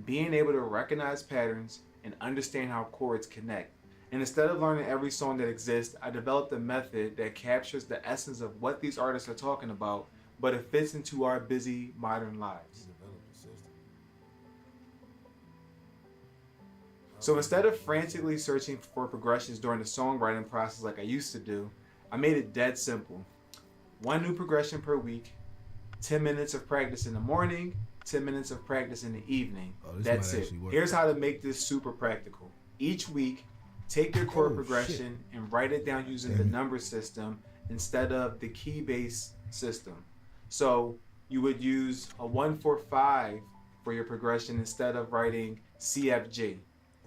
Being able to recognize patterns and understand how chords connect. And instead of learning every song that exists, I developed a method that captures the essence of what these artists are talking about, but it fits into our busy modern lives. So instead of frantically searching for progressions during the songwriting process like I used to do, I made it dead simple. 1 new progression per week, 10 minutes of practice in the morning, 10 minutes of practice in the evening. That's it. Here's how to make this super practical. Each week, take your chord progression and write it down using the number system instead of the key-based system. So you would use a 1-4-5 for your progression instead of writing CFG.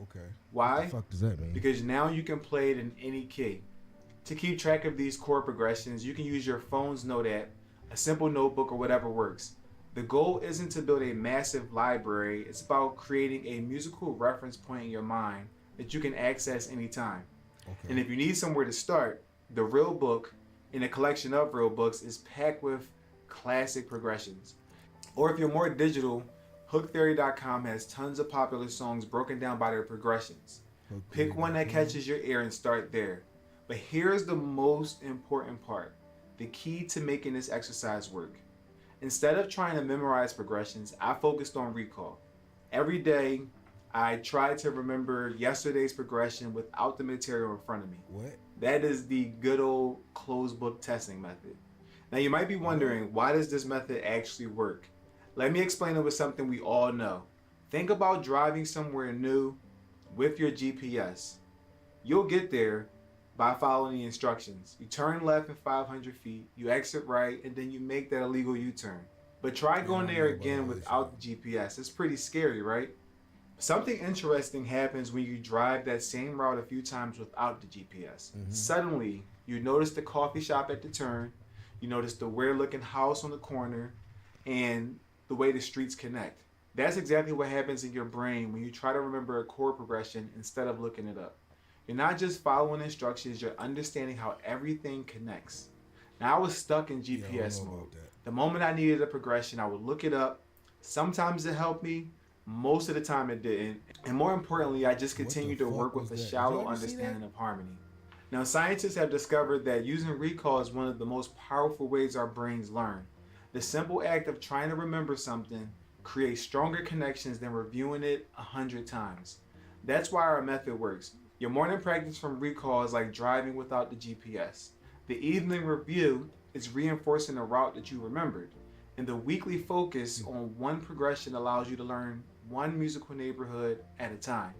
Okay. Why? What the fuck does that mean? Because now you can play it in any key. To keep track of these chord progressions, you can use your phone's note app, a simple notebook, or whatever works. The goal isn't to build a massive library, it's about creating a musical reference point in your mind that you can access anytime. Okay. And if you need somewhere to start, the Real Book, in a collection of real books, is packed with classic progressions. Or if you're more digital, HookTheory.com has tons of popular songs broken down by their progressions. Pick one that catches your ear and start there. But here's the most important part, the key to making this exercise work. Instead of trying to memorize progressions, I focused on recall. Every day, I tried to remember yesterday's progression without the material in front of me. What? That is the good old closed book testing method. Now you might be wondering, why does this method actually work? Let me explain it with something we all know. Think about driving somewhere new with your GPS. You'll get there by following the instructions. You turn left in 500 feet, you exit right, and then you make that illegal U-turn. But try going there again without the GPS. It's pretty scary, right? Something interesting happens when you drive that same route a few times without the GPS. Suddenly, you notice the coffee shop at the turn, you notice the weird-looking house on the corner, and the way the streets connect. That's exactly what happens in your brain when you try to remember a chord progression instead of looking it up. You're not just following instructions, you're understanding how everything connects. Now I was stuck in GPS mode. The moment I needed a progression, I would look it up. Sometimes it helped me, most of the time it didn't. And more importantly, I just continued to work with a shallow understanding of harmony. Now scientists have discovered that using recall is one of the most powerful ways our brains learn. The simple act of trying to remember something creates stronger connections than reviewing it 100 times. That's why our method works. Your morning practice from recall is like driving without the GPS. The evening review is reinforcing the route that you remembered. And the weekly focus on one progression allows you to learn one musical neighborhood at a time.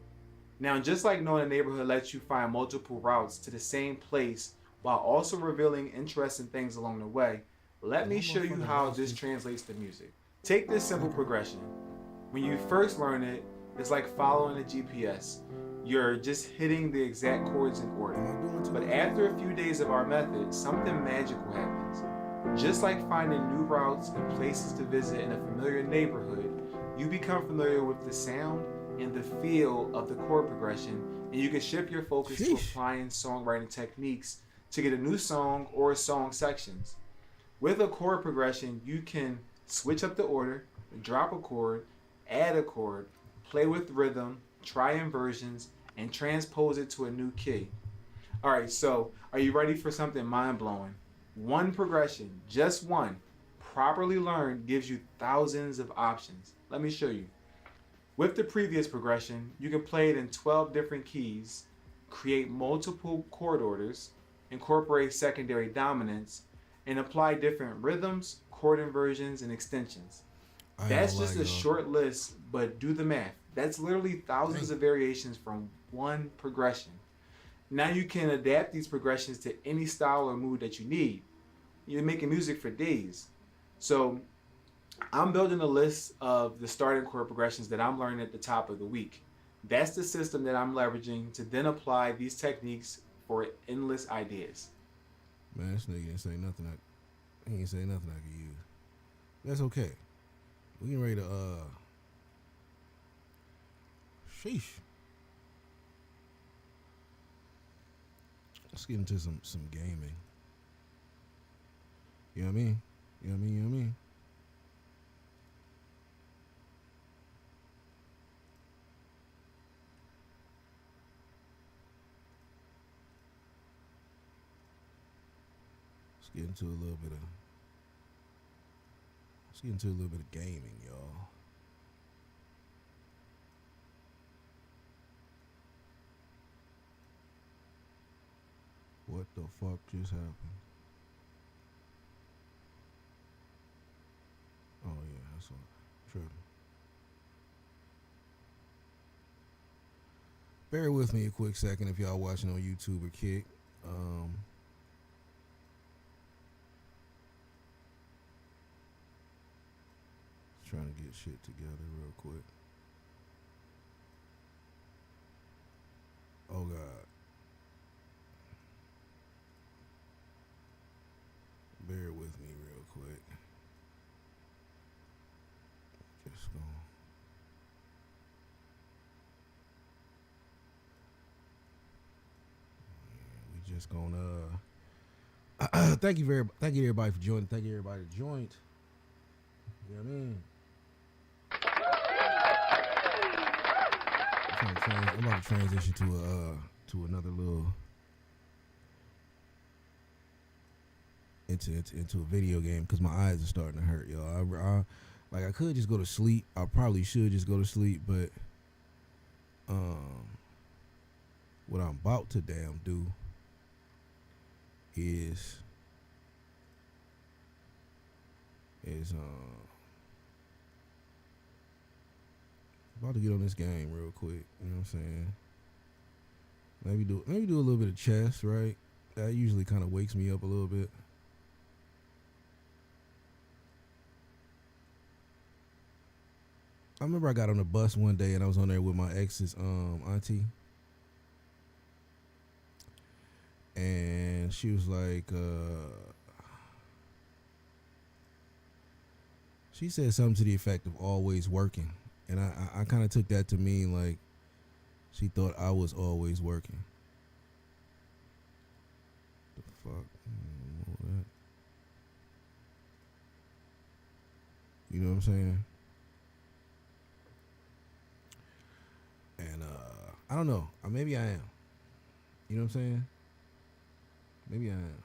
Now, just like knowing a neighborhood lets you find multiple routes to the same place while also revealing interesting things along the way, let me show you how this translates to music. Take this simple progression. When you first learn it, it's like following a GPS. You're just hitting the exact chords in order. But after a few days of our method, something magical happens. Just like finding new routes and places to visit in a familiar neighborhood, you become familiar with the sound and the feel of the chord progression, and you can shift your focus to applying songwriting techniques to get a new song or song sections. With a chord progression, you can switch up the order, drop a chord, add a chord, play with rhythm, try inversions, and transpose it to a new key. All right, so are you ready for something mind-blowing? One progression, just one, properly learned, gives you thousands of options. Let me show you. With the previous progression, you can play it in 12 different keys, create multiple chord orders, incorporate secondary dominants, and apply different rhythms, chord inversions, and extensions. That's just a short list, but do the math. That's literally thousands of variations from one progression. Now you can adapt these progressions to any style or mood that you need. You're making music for days. So I'm building a list of the starting chord progressions that I'm learning at the top of the week. That's the system that I'm leveraging to then apply these techniques for endless ideas. Man, this nigga ain't say nothing. He ain't say nothing I could use. That's okay. We getting ready to sheesh. Let's get into some gaming. You know what I mean? You know what I mean? You know what I mean? Let's get into a little bit of gaming, y'all. What the fuck just happened? Oh yeah, that's all. True. Bear with me a quick second if y'all watching on YouTube or Kick. Trying to get shit together real quick. Oh God. Bear with me real quick. Just gonna. Yeah, we just gonna. Thank you everybody for joining. Thank you everybody that joined. You know what I mean? I'm about to transition to another little into a video game because my eyes are starting to hurt, y'all. I could just go to sleep. I probably should just go to sleep, but what I'm about to damn do is about to get on this game real quick. You know what I'm saying? Maybe do a little bit of chess, right? That usually kind of wakes me up a little bit. I remember I got on a bus one day and I was on there with my ex's auntie. And she was like, she said something to the effect of always working. And I kind of took that to mean like she thought I was always working. The fuck? You know what I'm saying? And I don't know. Maybe I am. You know what I'm saying? Maybe I am.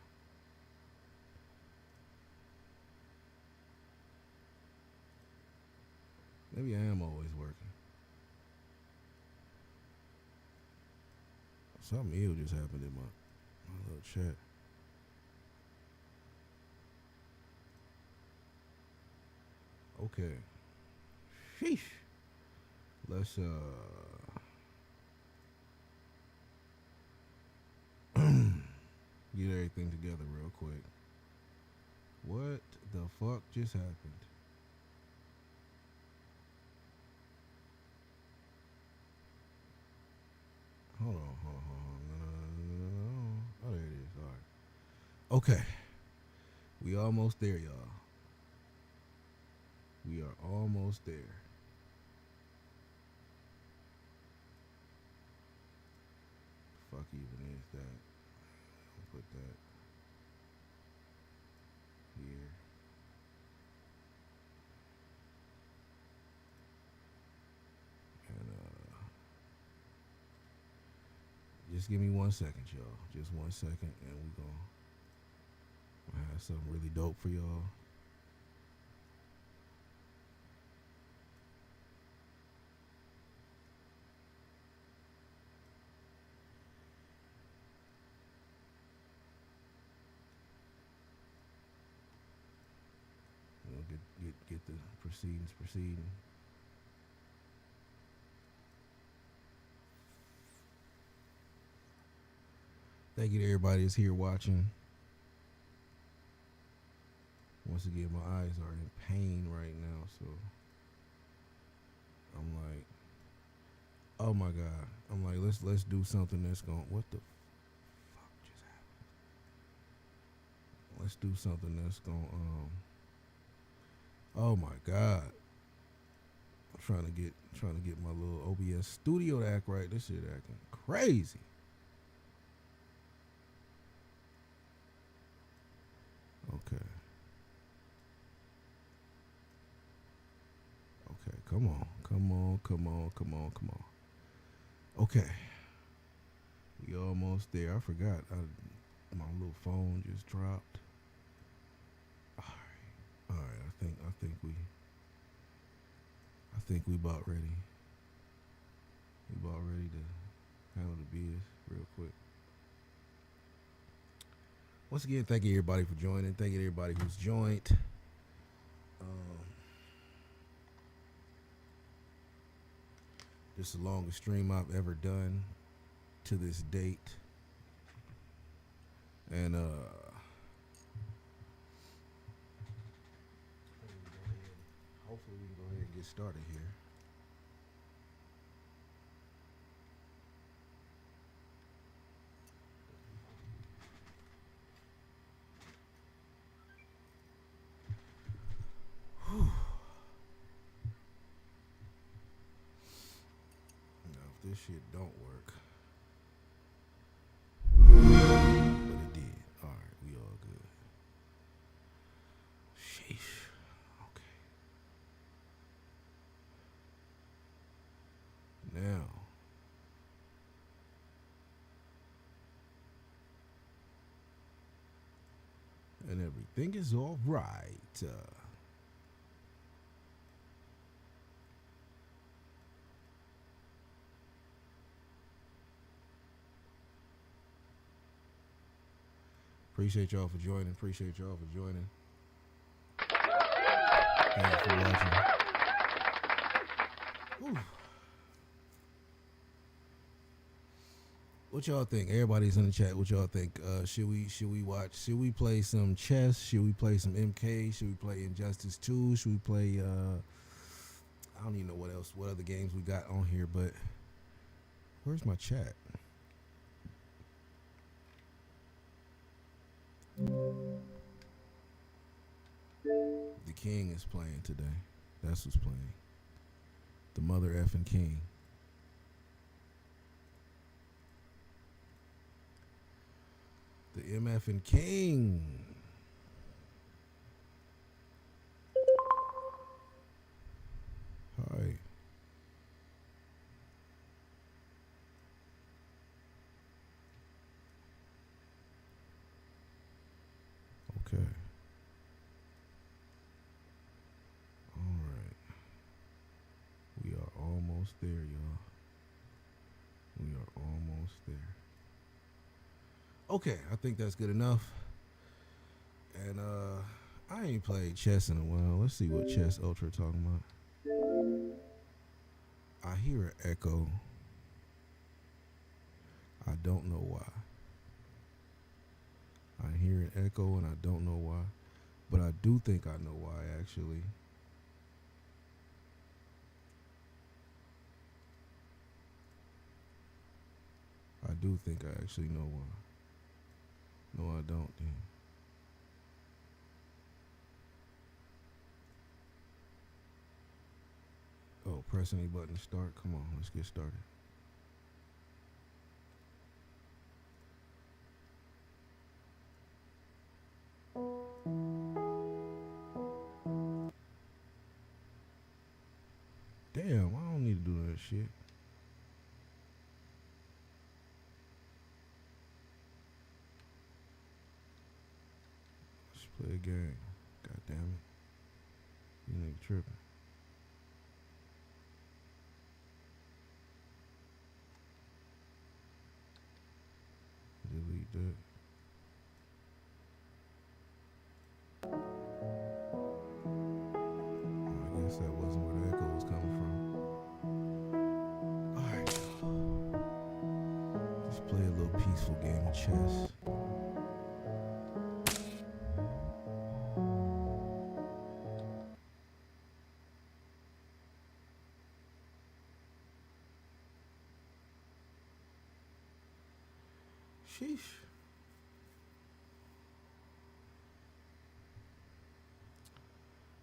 Maybe I am always working. Something ill just happened in my little chat. Okay. Sheesh. Let's get everything together real quick. What the fuck just happened? Hold on. No. Oh, there it is. All right. Okay. We almost there, y'all. We are almost there. Fuck even is that? I'll put that here. And just give me 1 second, y'all. Just 1 second, and we're gonna have something really dope for y'all. Get the proceedings proceeding. Thank you to everybody that's here watching. Once again, my eyes are in pain right now, so I'm like, oh my God. I'm like, let's do something that's going, what the fuck just happened? Let's do something that's going, oh my God. I'm trying to get my little OBS studio to act right. This shit acting crazy. Okay. Come on. Okay. We almost there. I forgot. My little phone just dropped. All right. I think we about ready. We about ready to handle the biz real quick. Once again, thank you everybody for joining. Thank you to everybody who's joined. This is the longest stream I've ever done to this date. And hopefully we can go ahead and get started here. This shit don't work. But it did. Alright, we all good. Sheesh. Okay. Now. And everything is alright. Appreciate y'all for joining. Thank you for watching. Whew. What y'all think? Everybody's in the chat. What y'all think? Should we play some chess? Should we play some MK? Should we play Injustice 2? Should we play I don't even know what other games we got on here, but where's my chat? The King is playing today. That's what's playing. The mother effing King. The MF and King. Hi. Okay. All right. We are almost there, y'all. We are almost there. Okay, I think that's good enough. And I ain't played chess in a while. Let's see what Chess Ultra talking about. I hear an echo. I don't know why. I hear an echo and I don't know why. But I do think I know why, actually. I do think I actually know why. No, I don't, then. Oh, press any button to start. Come on, let's get started. Damn, I don't need to do that shit. Let's play a game. God damn it. You nigga tripping. Delete that. I guess that wasn't where the echo was coming from. Alright. Just play a little peaceful game of chess. Sheesh.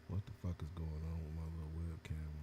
What the fuck is going on with my little webcam?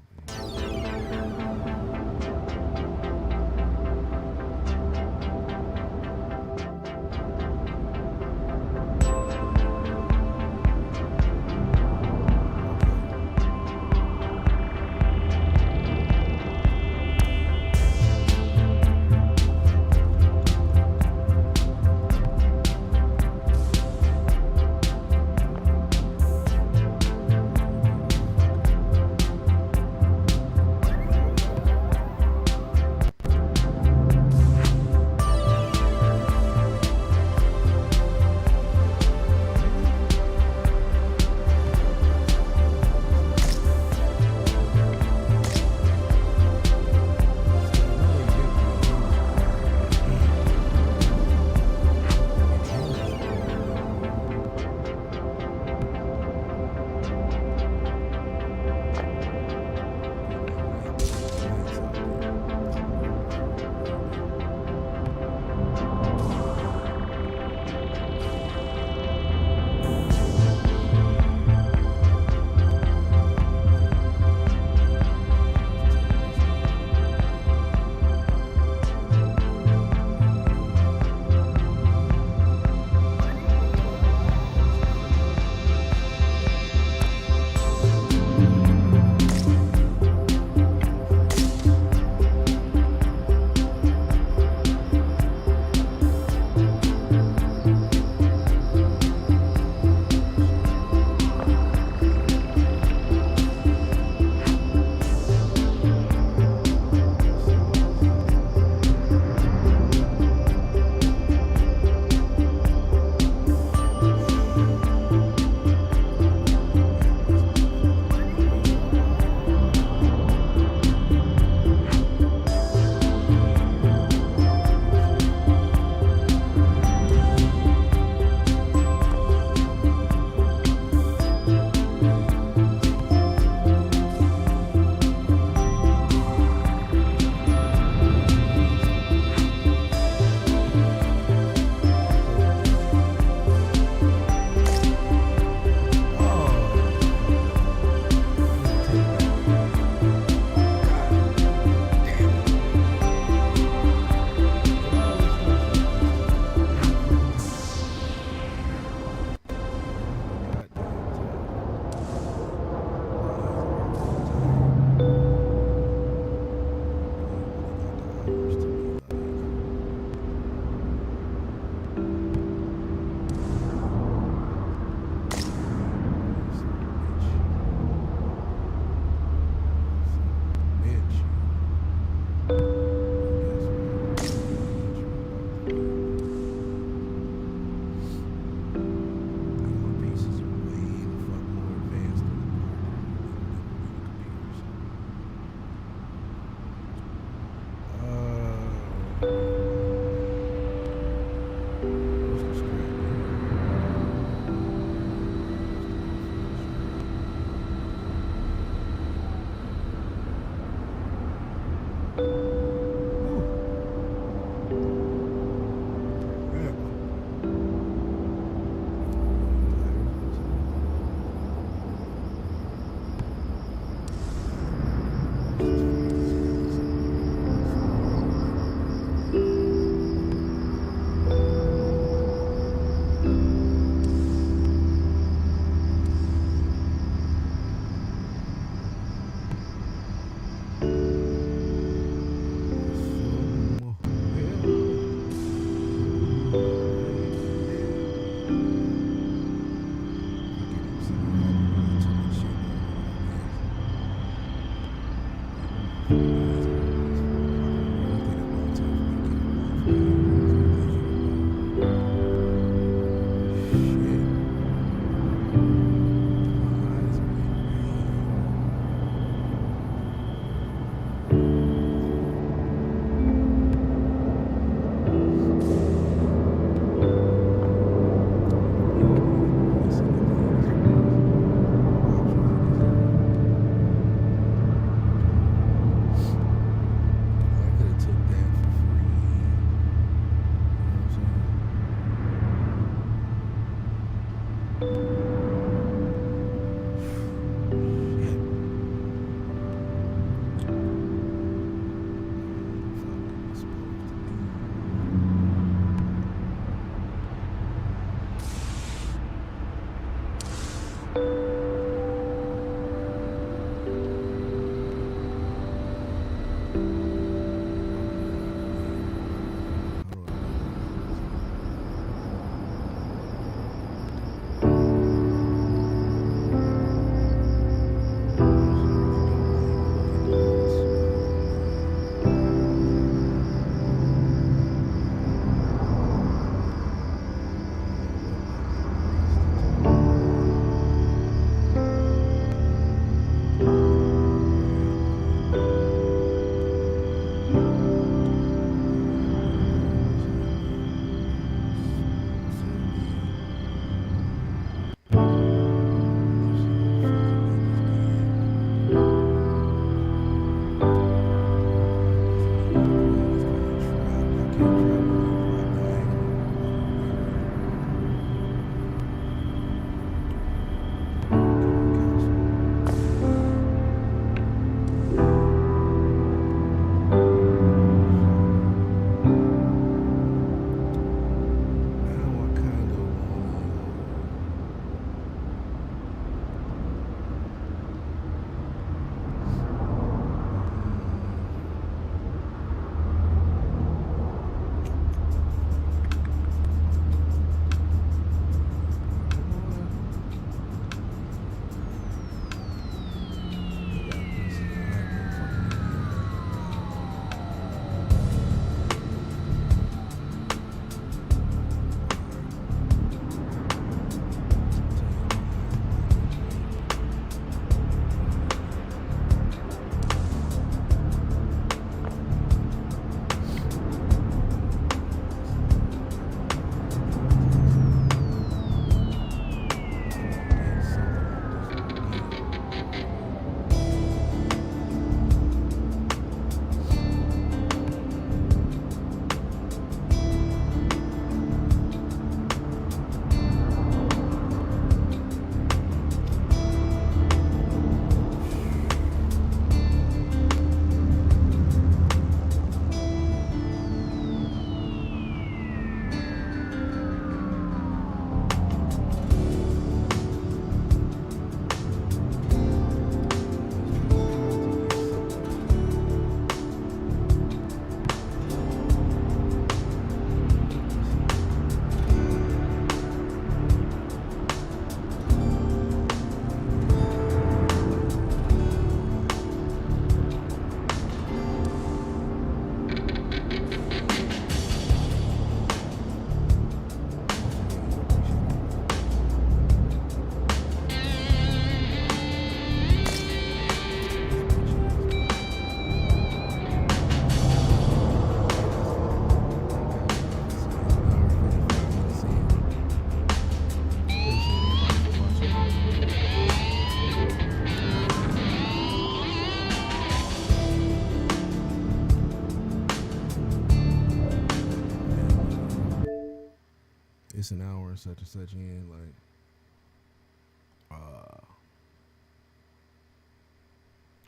such and such in, like,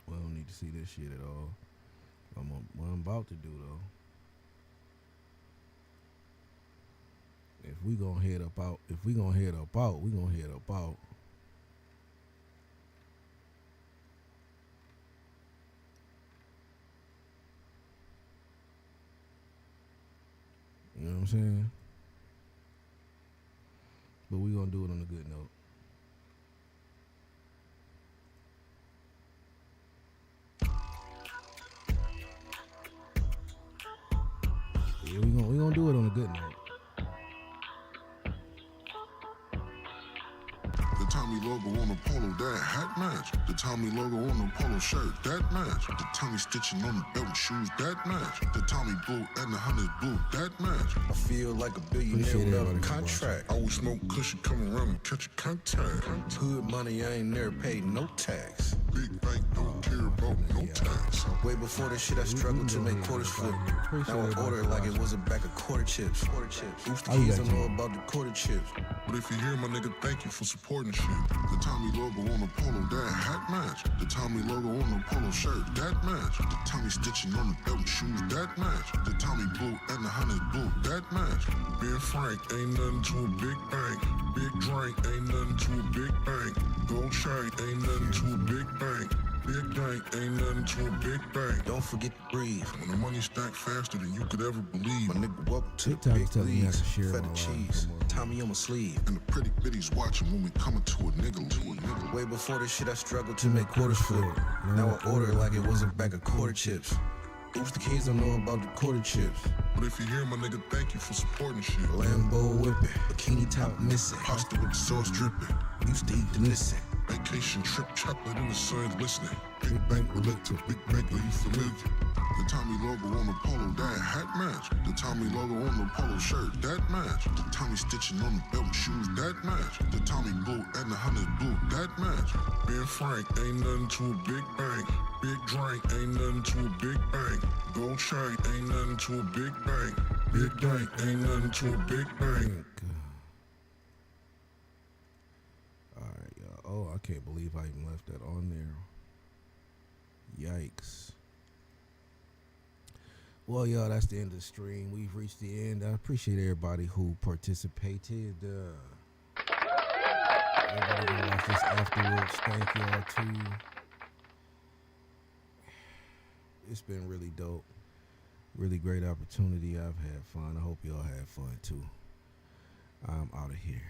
we don't need to see this shit at all. What I'm about to do though, if we gonna head up out, we gonna head up out. You know what I'm saying? But we gonna do it on a good note. Yeah, we gonna do it on a good note. The Tommy logo on the polo, that hat match. The Tommy logo on the polo shirt, that match. The Tommy stitching on the belt and shoes, that match. The Tommy boot and the Hunter's boot, that match. I feel like a billionaire without a contract. Always smoke cushion, come around and catch a contact. Hood money, I ain't never paid no tax. Big bank, don't care about no tax. Way before this shit, I struggled to make quarters flip. Now I order it like it was a bag of quarter chips. Oops, the kids don't know about the quarter chips. But if you hear my nigga, thank you for supporting shit. The Tommy logo on the polo, that hat match. The Tommy logo on the polo shirt, that match. The Tommy stitching on the belt and shoes, that match. The Tommy boot and the Hunter's boot, that match. Being frank, ain't nothing to a big bank. Big drink, ain't nothing to a big bank. Gold chain, ain't nothing to a big bank. Big bank, ain't nothing to a big bank. Don't forget to breathe. When the money stack faster than you could ever believe. My nigga, welcome to the big leagues. Feta cheese, Tommy on my sleeve. And the pretty bitties watching when we coming to a nigga league. Way before this shit, I struggled to make quarters flip. Now I order it like it was a bag of quarter chips. Oops, the kids don't know about the quarter chips. But if you hear my nigga, thank you for supporting shit. Lambo whipping, bikini top missing. Pasta with the sauce dripping. Used to eat the Nissan. Vacation trip, chocolate in the sun glistening. Big bank relate to big bank, are you familiar? The Tommy logo on the polo, that hat match. The Tommy logo on the polo shirt, that match. The Tommy stitching on the belt and shoes, that match. The Tommy boot and the Hunter's boot, that match. Being frank, ain't nothing to a big bank. Big drink, ain't nothing to a big bank. Gold chain, ain't nothing to a big bank. Big bank, ain't nothing to a big bank. Alright, y'all. Oh, I can't believe I even left that on there. Yikes. Well, y'all, that's the end of the stream. We've reached the end. I appreciate everybody who participated. Everybody gonna watch this afterwards. Thank y'all too. It's been really dope. Really great opportunity. I've had fun. I hope y'all had fun too. I'm out of here.